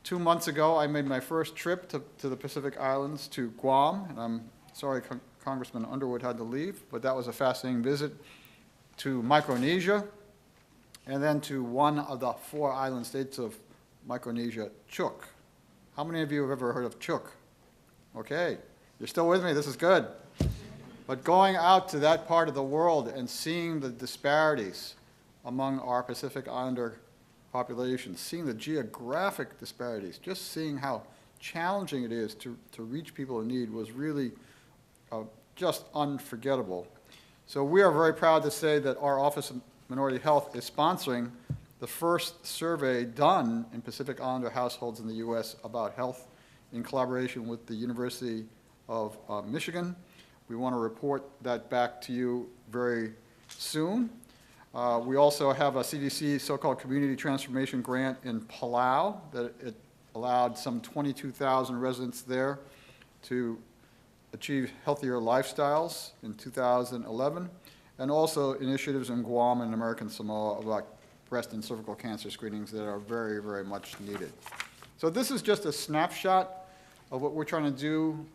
2 months ago, I made my first trip to the Pacific Islands, to Guam, and I'm sorry Congressman Underwood had to leave, but that was a fascinating visit, to Micronesia, and then to one of the 4 island states of Micronesia, Chuuk. How many of you have ever heard of Chuuk? Okay, you're still with me, this is good. But going out to that part of the world and seeing the disparities among our Pacific Islander populations, seeing the geographic disparities, just seeing how challenging it is to reach people in need was really just unforgettable. So we are very proud to say that our Office of Minority Health is sponsoring the first survey done in Pacific Islander households in the U.S. about health in collaboration with the University of Michigan. We want to report that back to you very soon. We also have a CDC so-called Community Transformation Grant in Palau that it allowed some 22,000 residents there to achieve healthier lifestyles in 2011, and also initiatives in Guam and American Samoa about breast and cervical cancer screenings that are very, very much needed. So this is just a snapshot of what we're trying to do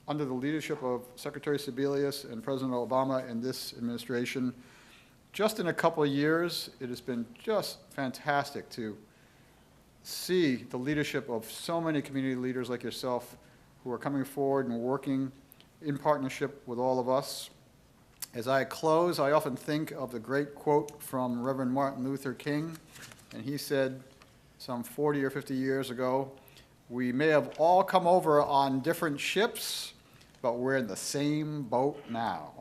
under the leadership of Secretary Sebelius and President Obama and this administration. Just in a couple of years, it has been just fantastic to see the leadership of so many community leaders like yourself who are coming forward and working in partnership with all of us. As I close, I often think of the great quote from Reverend Martin Luther King, and he said some 40 or 50 years ago, "We may have all come over on different ships, but we're in the same boat now."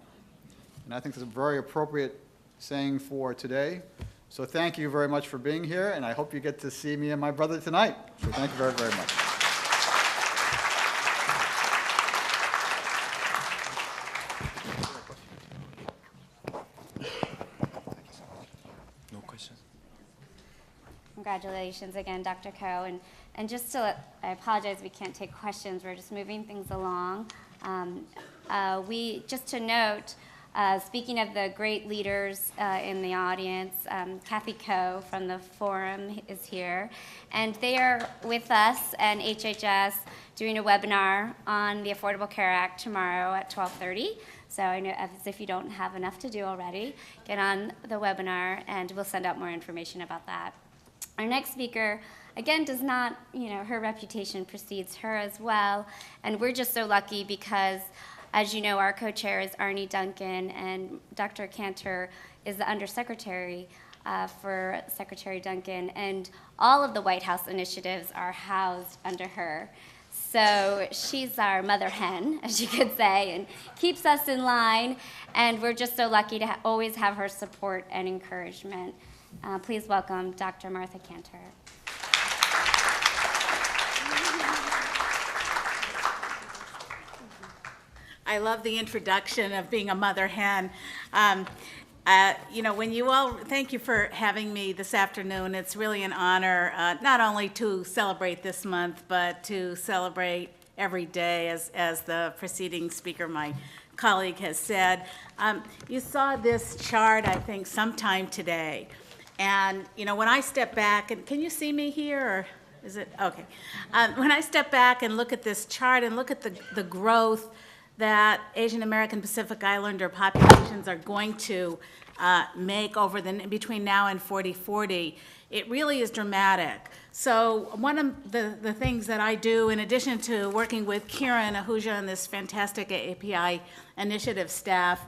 And I think that's a very appropriate saying for today. So thank you very much for being here, and I hope you get to see me and my brother tonight. So thank you very, very much. No questions? Congratulations again, Dr. Coe. And just to I apologize, we can't take questions. We're just moving things along. Just to note, speaking of the great leaders in the audience, Kathy Coe from the forum is here, and they are with us and HHS doing a webinar on the Affordable Care Act tomorrow at 12:30. So I know, as if you don't have enough to do already, get on the webinar and we'll send out more information about that. Our next speaker, again, does not, her reputation precedes her as well, and we're just so lucky because, as you know, our co-chair is Arnie Duncan, and Dr. Cantor is the undersecretary for Secretary Duncan, and all of the White House initiatives are housed under her. So she's our mother hen, as you could say, and keeps us in line, and we're just so lucky to always have her support and encouragement. Please welcome Dr. Martha Cantor. I love the introduction of being a mother hen. When you all, thank you for having me this afternoon. It's really an honor, not only to celebrate this month, but to celebrate every day, as the preceding speaker, my colleague, has said. You saw this chart, I think, sometime today. And, when I step back, and can you see me here, or is it, okay. When I step back and look at this chart and look at the growth that Asian American Pacific Islander populations are going to make between now and 4040, it really is dramatic. So one of the things that I do, in addition to working with Kira and Ahuja and this fantastic AAPI initiative staff,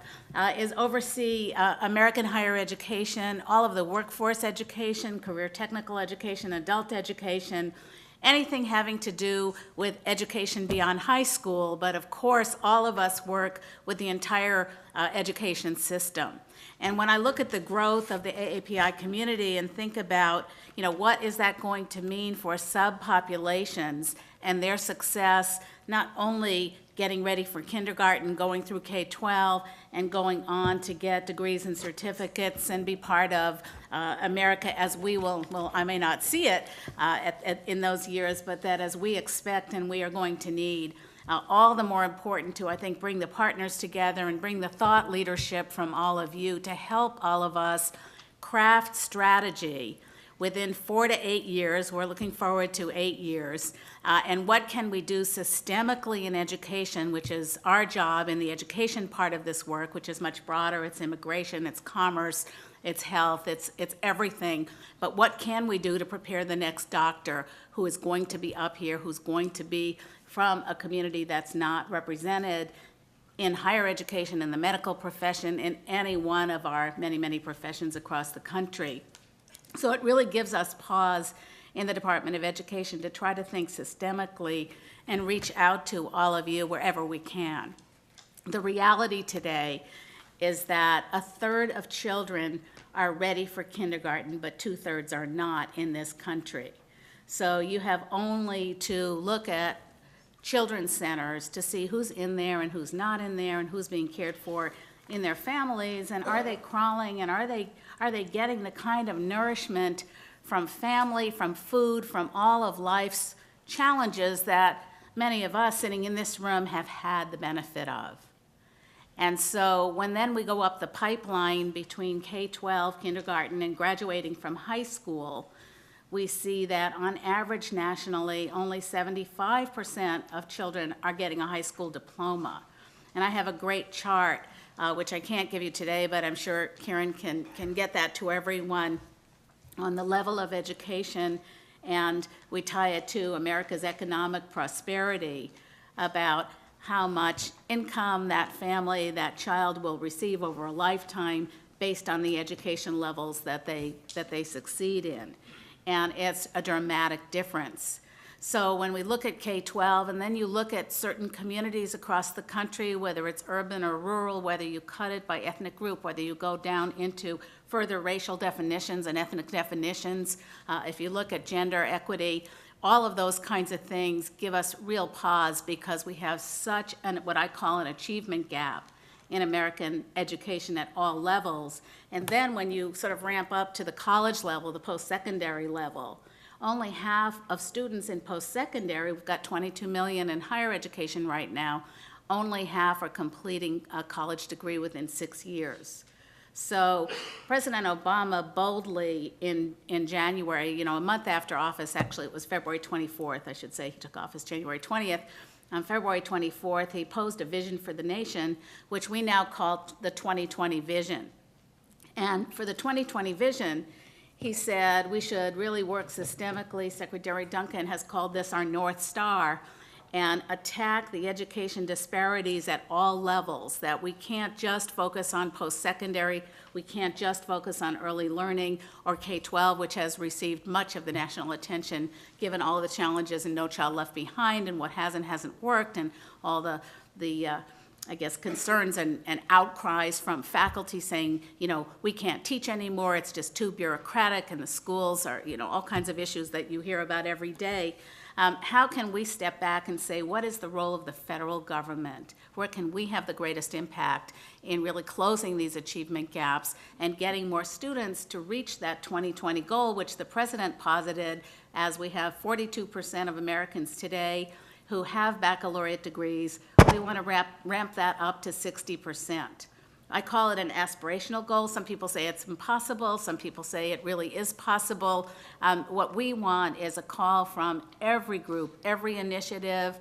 is oversee American higher education, all of the workforce education, career technical education, adult education, anything having to do with education beyond high school, but of course, all of us work with the entire education system. And when I look at the growth of the AAPI community and think about, what is that going to mean for subpopulations and their success, not only getting ready for kindergarten, going through K-12, and going on to get degrees and certificates and be part of America as we will, well, I may not see it in those years, but that as we expect and we are going to need. All the more important to, I think, bring the partners together and bring the thought leadership from all of you to help all of us craft strategy within 4 to 8 years. We're looking forward to 8 years. And what can we do systemically in education, which is our job in the education part of this work, which is much broader. It's immigration, it's commerce, it's health, it's everything. But what can we do to prepare the next doctor who is going to be up here, who's going to be from a community that's not represented in higher education, in the medical profession, in any one of our many, many professions across the country. So it really gives us pause in the Department of Education to try to think systemically and reach out to all of you wherever we can. The reality today is that 1/3 of children are ready for kindergarten, but 2/3 are not in this country. So you have only to look at children's centers to see who's in there and who's not in there and who's being cared for in their families, and are they crawling, and are they getting the kind of nourishment from family, from food, from all of life's challenges that many of us sitting in this room have had the benefit of. And so when then we go up the pipeline between K-12, kindergarten, and graduating from high school, we see that on average nationally, only 75% of children are getting a high school diploma. And I have a great chart, which I can't give you today, but I'm sure Karen can get that to everyone, on the level of education, and we tie it to America's economic prosperity, about how much income that family, that child will receive over a lifetime based on the education levels that they succeed in. And it's a dramatic difference. So when we look at K-12, and then you look at certain communities across the country, whether it's urban or rural, whether you cut it by ethnic group, whether you go down into further racial definitions and ethnic definitions, if you look at gender equity, all of those kinds of things give us real pause, because we have such what I call an achievement gap in American education at all levels. And then when you sort of ramp up to the college level, the post-secondary level, only half of students in post-secondary, we've got 22 million in higher education right now, only half are completing a college degree within 6 years. So President Obama boldly in January, a month after office, actually it was February 24th, I should say, he took office January 20th. On February 24th, he posed a vision for the nation, which we now call the 2020 vision. And for the 2020 vision, he said we should really work systemically. Secretary Duncan has called this our North Star, and attack the education disparities at all levels, that we can't just focus on post-secondary, we can't just focus on early learning or K-12, which has received much of the national attention given all of the challenges in No Child Left Behind and what hasn't worked, and all the I guess, concerns and outcries from faculty saying, we can't teach anymore, it's just too bureaucratic, and the schools are, all kinds of issues that you hear about every day. How can we step back and say, what is the role of the federal government? Where can we have the greatest impact in really closing these achievement gaps and getting more students to reach that 2020 goal, which the president posited, as we have 42% of Americans today who have baccalaureate degrees. We want to ramp that up to 60%. I call it an aspirational goal. Some people say it's impossible. Some people say it really is possible. What we want is a call from every group, every initiative,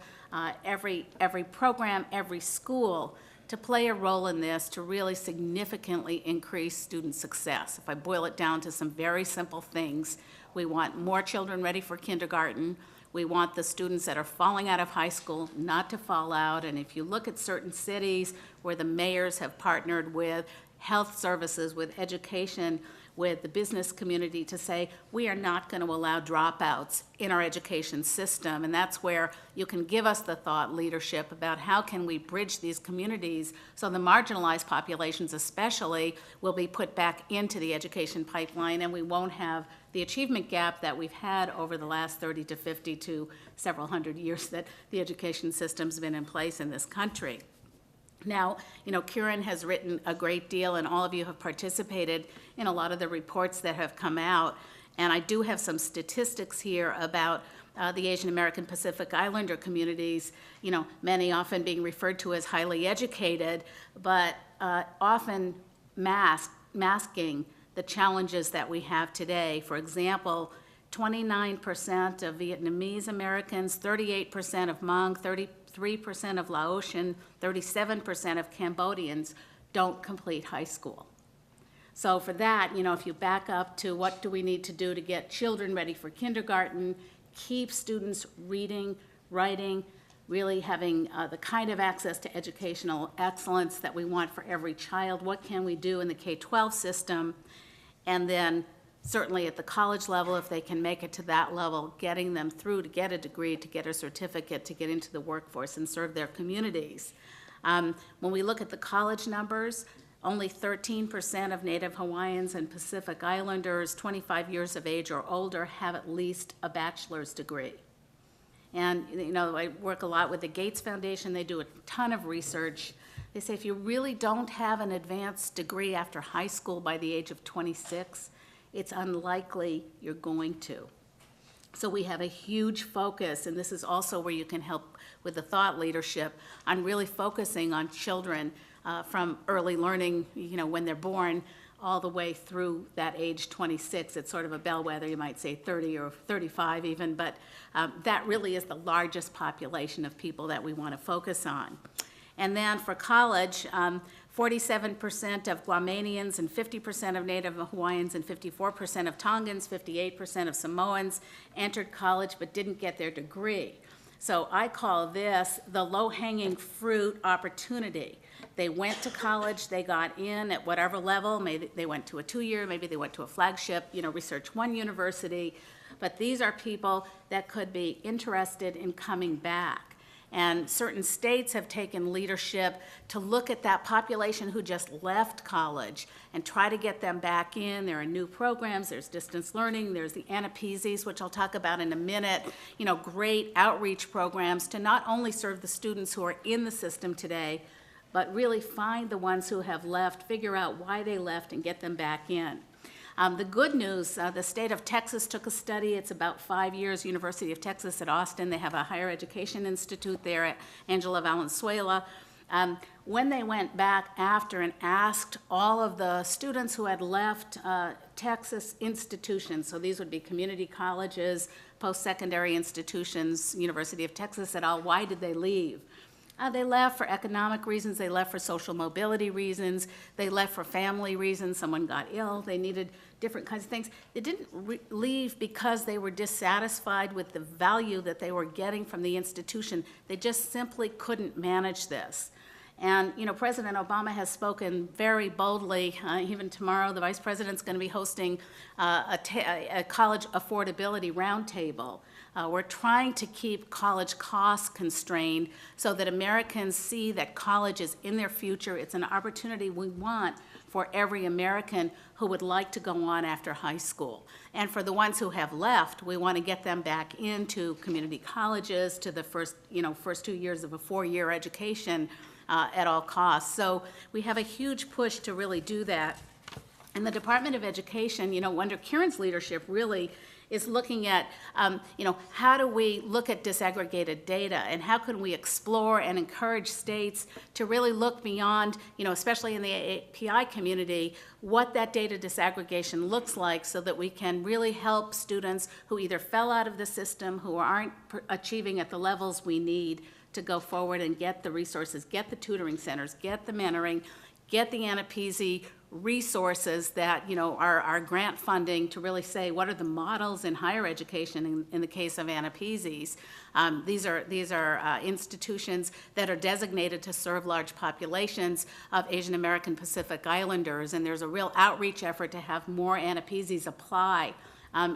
every program, every school to play a role in this to really significantly increase student success. If I boil it down to some very simple things, we want more children ready for kindergarten. We want the students that are falling out of high school not to fall out. And if you look at certain cities where the mayors have partnered with health services, with education, with the business community to say, we are not going to allow dropouts in our education system. And that's where you can give us the thought leadership about how can we bridge these communities so the marginalized populations especially will be put back into the education pipeline, and we won't have the achievement gap that we've had over the last 30 to 50 to several hundred years that the education system's been in place in this country. Now, Kieran has written a great deal, and all of you have participated in a lot of the reports that have come out. And I do have some statistics here about the Asian American Pacific Islander communities, many often being referred to as highly educated, but often masking the challenges that we have today. For example, 29% of Vietnamese Americans, 38% of Hmong, 33% of Laotian, 37% of Cambodians don't complete high school. So for that, if you back up to what do we need to do to get children ready for kindergarten, keep students reading, writing, really having the kind of access to educational excellence that we want for every child, what can we do in the K-12 system, and then certainly at the college level, if they can make it to that level, getting them through to get a degree, to get a certificate, to get into the workforce and serve their communities. When we look at the college numbers, Only 13% of Native Hawaiians and Pacific Islanders 25 years of age or older have at least a bachelor's degree. And, you know, I work a lot with the Gates Foundation. They do a ton of research. They say if you really don't have an advanced degree after high school by the age of 26, it's unlikely you're going to. So we have a huge focus, and this is also where you can help with the thought leadership, on really focusing on children from early learning, you know, when they're born, all the way through that age 26. It's sort of a bellwether, you might say 30 or 35 even, but that really is the largest population of people that we want to focus on. And then for college, 47% of Guamanians and 50% of Native Hawaiians and 54% of Tongans, 58% of Samoans entered college but didn't get their degree. So I call this the low-hanging fruit opportunity. They went to college, they got in at whatever level, maybe they went to a 2-year, maybe they went to a flagship, you know, Research One university, but these are people that could be interested in coming back. And certain states have taken leadership to look at that population who just left college and try to get them back in. There are new programs, there's distance learning, there's the AAPIs, which I'll talk about in a minute, you know, great outreach programs to not only serve the students who are in the system today, but really find the ones who have left, figure out why they left, and get them back in. The good news, the state of Texas took a study. It's about 5 years, University of Texas at Austin. They have a higher education institute there at Angela Valenzuela. When they went back after and asked all of the students who had left Texas institutions, so these would be community colleges, post-secondary institutions, University of Texas et al., why did they leave? They left for economic reasons, they left for social mobility reasons, they left for family reasons, someone got ill, they needed different kinds of things. They didn't leave because they were dissatisfied with the value that they were getting from the institution. They just simply couldn't manage this. And, you know, President Obama has spoken very boldly. Even tomorrow, the Vice President's going to be hosting a college affordability roundtable. We're trying to keep college costs constrained so that Americans see that college is in their future. It's an opportunity we want for every American who would like to go on after high school. And for the ones who have left, we want to get them back into community colleges, to the first 2 years of a 4-year education at all costs. So we have a huge push to really do that. And the Department of Education, you know, under Kieran's leadership, really is looking at, how do we look at disaggregated data, and how can we explore and encourage states to really look beyond, especially in the AAPI community, what that data disaggregation looks like, so that we can really help students who either fell out of the system, who aren't achieving at the levels we need to go forward and get the resources, get the tutoring centers, get the mentoring, get the AAPI resources that are our grant funding to really say what are the models in higher education in the case of AAPIs. These are institutions that are designated to serve large populations of Asian American Pacific Islanders, and there's a real outreach effort to have more AAPIs apply.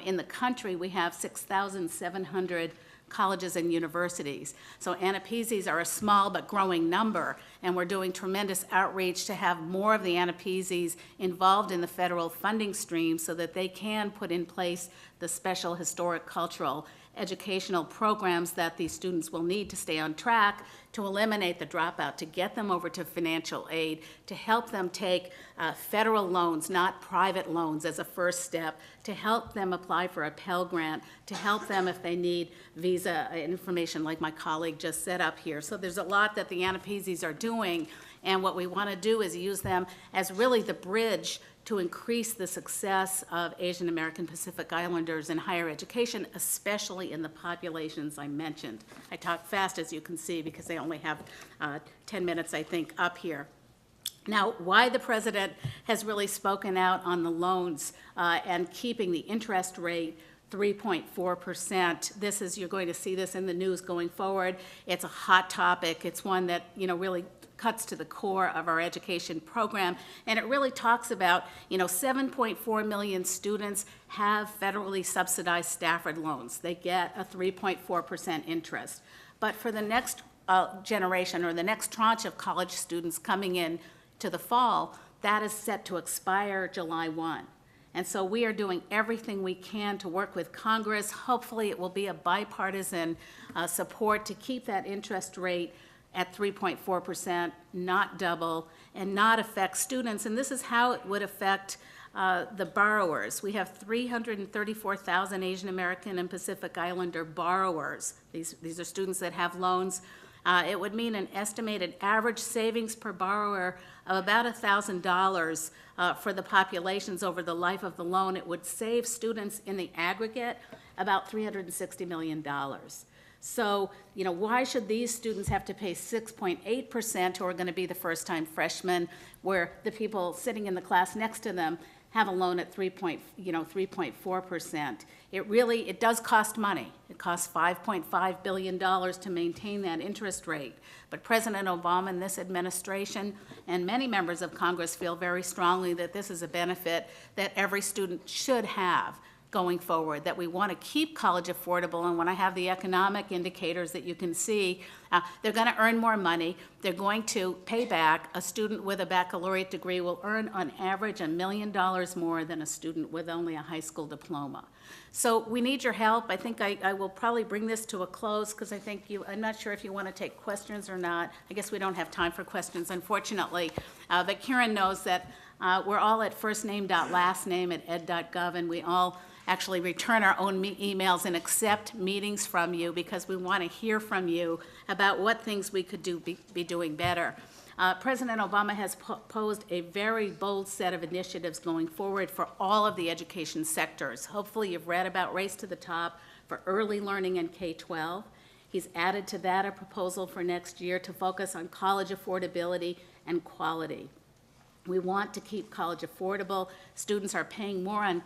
In the country, we have 6,700 colleges and universities. So AAPIs are a small but growing number, and we're doing tremendous outreach to have more of the AAPIs involved in the federal funding stream so that they can put in place the special historic cultural educational programs that these students will need to stay on track, to eliminate the dropout, to get them over to financial aid, to help them take federal loans, not private loans, as a first step, to help them apply for a Pell Grant, to help them if they need visa information like my colleague just set up here. So there's a lot that the AAPIs are doing, and what we want to do is use them as really the bridge to increase the success of Asian American Pacific Islanders in higher education, especially in the populations I mentioned. I talk fast, as you can see, because they only have 10 minutes, I think, up here. Now, why the president has really spoken out on the loans and keeping the interest rate 3.4%. You're going to see this in the news going forward. It's a hot topic. It's one that, really cuts to the core of our education program, and it really talks about, 7.4 million students have federally subsidized Stafford loans. They get a 3.4% interest. But for the next generation, or the next tranche of college students coming in to the fall, that is set to expire July 1. And so we are doing everything we can to work with Congress. Hopefully it will be a bipartisan support to keep that interest rate at 3.4%, not double, and not affect students. And this is how it would affect the borrowers. We have 334,000 Asian American and Pacific Islander borrowers. These are students that have loans. It would mean an estimated average savings per borrower of about $1,000 for the populations over the life of the loan. It would save students in the aggregate about $360 million. So, why should these students have to pay 6.8% who are going to be the first-time freshmen, where the people sitting in the class next to them have a loan at 3.4%? It does cost money. It costs $5.5 billion to maintain that interest rate. But President Obama and this administration and many members of Congress feel very strongly that this is a benefit that every student should have going forward, that we want to keep college affordable. And when I have the economic indicators that you can see, they're going to earn more money. They're going to pay back. A student with a baccalaureate degree will earn on average $1 million more than a student with only a high school diploma. So we need your help. I think I will probably bring this to a close because I'm not sure if you want to take questions or not. I guess we don't have time for questions, unfortunately. But Karen knows that we're all at firstname.lastname@ed.gov, and we all actually return our own emails and accept meetings from you because we want to hear from you about what things we could be doing better. President Obama has posed a very bold set of initiatives going forward for all of the education sectors. Hopefully you've read about Race to the Top for early learning in K-12. He's added to that a proposal for next year to focus on college affordability and quality. We want to keep college affordable. Students are paying more on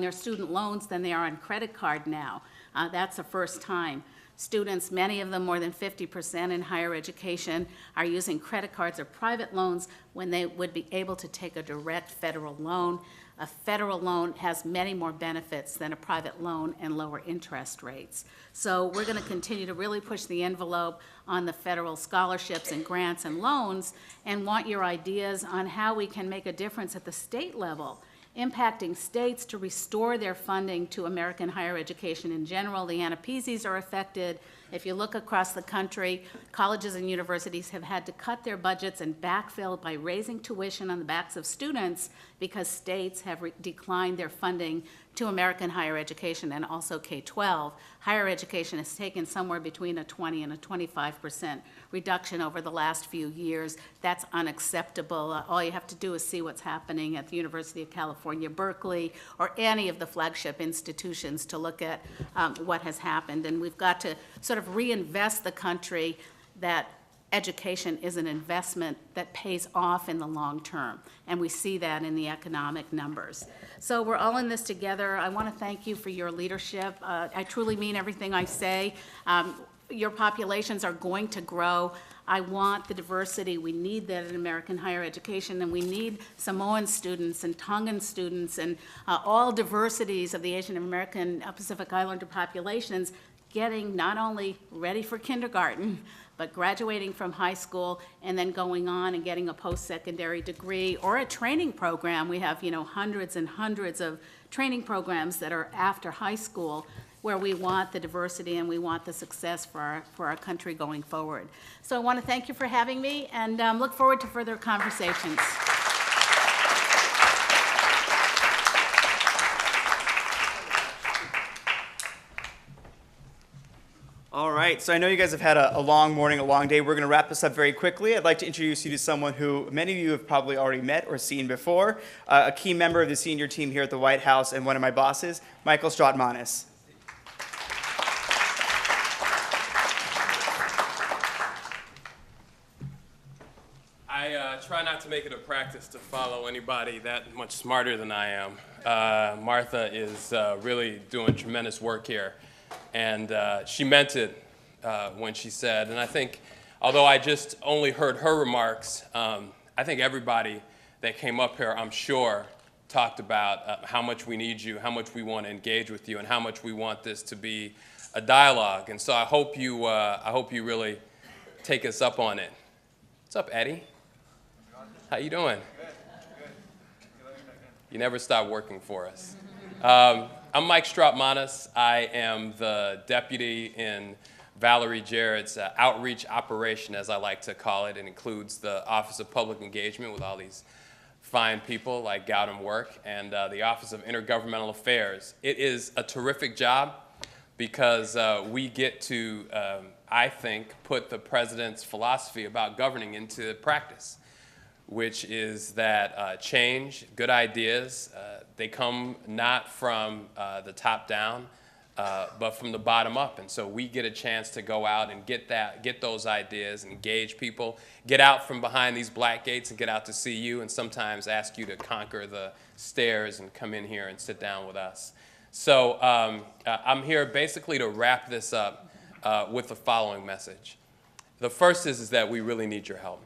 their student loans than they are on credit card now. That's the first time. Students, many of them more than 50% in higher education, are using credit cards or private loans when they would be able to take a direct federal loan. A federal loan has many more benefits than a private loan and lower interest rates. So we're going to continue to really push the envelope on the federal scholarships and grants and loans, and want your ideas on how we can make a difference at the state level, impacting states to restore their funding to American higher education in general. The AAPIs are affected. If you look across the country, colleges and universities have had to cut their budgets and backfill by raising tuition on the backs of students because states have declined their funding to American higher education and also K-12. Higher education has taken somewhere between a 20 and a 25% reduction over the last few years. That's unacceptable. All you have to do is see what's happening at the University of California, Berkeley, or any of the flagship institutions to look at what has happened. And we've got to sort of reinvest the country that education is an investment that pays off in the long term, and we see that in the economic numbers. So we're all in this together. I want to thank you for your leadership. I truly mean everything I say. Your populations are going to grow. I want the diversity. We need that in American higher education, and we need Samoan students and Tongan students and all diversities of the Asian American Pacific Islander populations getting not only ready for kindergarten, but graduating from high school and then going on and getting a post-secondary degree or a training program. We have, hundreds and hundreds of training programs that are after high school where we want the diversity and we want the success for our country going forward. So I want to thank you for having me and look forward to further conversations. All right, so I know you guys have had a long morning, a long day. We're going to wrap this up very quickly. I'd like to introduce you to someone who many of you have probably already met or seen before, a key member of the senior team here at the White House and one of my bosses, Michael Strautmanis. I try not to make it a practice to follow anybody that much smarter than I am. Martha is really doing tremendous work here. And she meant it when she said, and I think, although I just only heard her remarks, I think everybody that came up here, I'm sure, talked about how much we need you, how much we want to engage with you, and how much we want this to be a dialogue. And so I hope you really take us up on it. What's up, Eddie? How you doing? You never stop working for us. I'm Mike Strautmanis. I am the deputy in Valerie Jarrett's outreach operation, as I like to call it. It includes the Office of Public Engagement with all these fine people like Gautam Work, and the Office of Intergovernmental Affairs. It is a terrific job because we get to, I think, put the president's philosophy about governing into practice, which is that change, good ideas, they come not from the top down, but from the bottom up. And so we get a chance to go out and get those ideas, engage people, get out from behind these black gates and get out to see you, and sometimes ask you to conquer the stairs and come in here and sit down with us. So I'm here basically to wrap this up with the following message. The first is that we really need your help.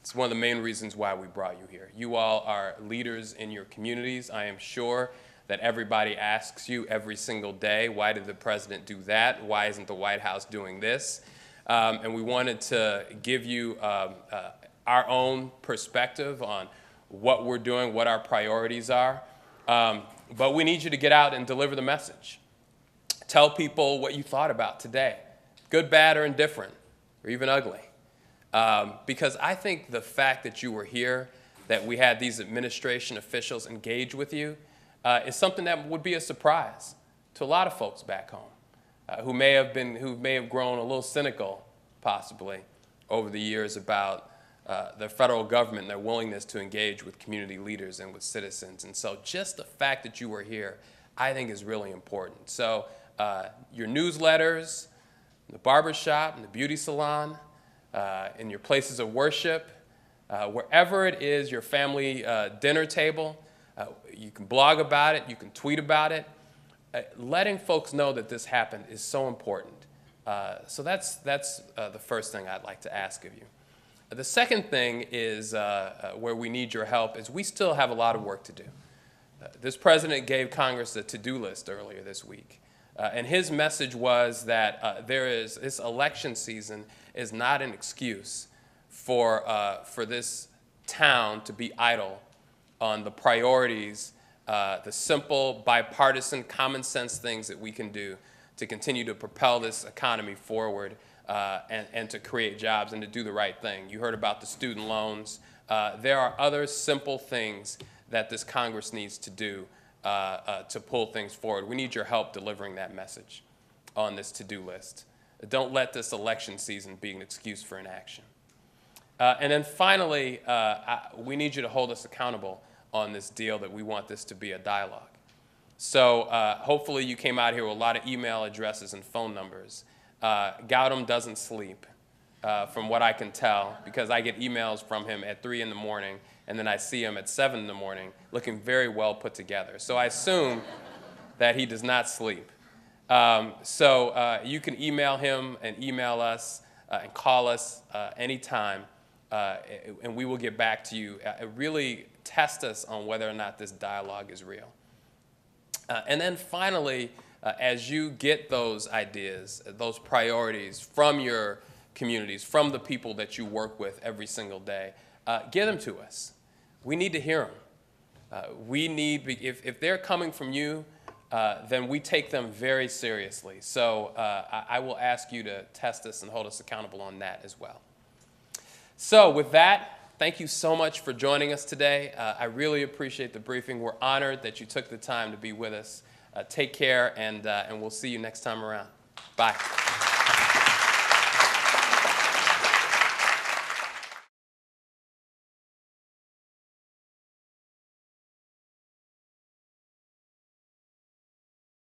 It's one of the main reasons why we brought you here. You all are leaders in your communities. I am sure that everybody asks you every single day, why did the president do that? Why isn't the White House doing this? And we wanted to give you our own perspective on what we're doing, what our priorities are. But we need you to get out and deliver the message. Tell people what you thought about today, good, bad, or indifferent, or even ugly. Because I think the fact that you were here, that we had these administration officials engage with you, is something that would be a surprise to a lot of folks back home who may have grown a little cynical, possibly, over the years about the federal government and their willingness to engage with community leaders and with citizens. And so just the fact that you were here, I think, is really important. So your newsletters, the barbershop, and the beauty salon, in your places of worship, wherever it is, your family dinner table, you can blog about it, you can tweet about it. Letting folks know that this happened is so important. So that's the first thing I'd like to ask of you. The second thing is where we need your help is we still have a lot of work to do. This president gave Congress a to-do list earlier this week. And his message was that this election season is not an excuse for this town to be idle on the priorities, the simple, bipartisan, common sense things that we can do to continue to propel this economy forward and to create jobs and to do the right thing. You heard about the student loans. There are other simple things that this Congress needs to do to pull things forward. We need your help delivering that message on this to-do list. Don't let this election season be an excuse for inaction. And then finally, we need you to hold us accountable on this deal that we want this to be a dialogue. So hopefully you came out here with a lot of email addresses and phone numbers. Gautam doesn't sleep, from what I can tell, because I get emails from him at 3 in the morning, and then I see him at 7 in the morning looking very well put together. So I assume that he does not sleep. So you can email him and email us and call us anytime, and we will get back to you. Really test us on whether or not this dialogue is real. And then finally, as you get those ideas, those priorities from your communities, from the people that you work with every single day, give them to us. We need to hear them. If they're coming from you, then we take them very seriously. So I will ask you to test us and hold us accountable on that as well. So with that, thank you so much for joining us today. I really appreciate the briefing. We're honored that you took the time to be with us. Take care, and we'll see you next time around. Bye.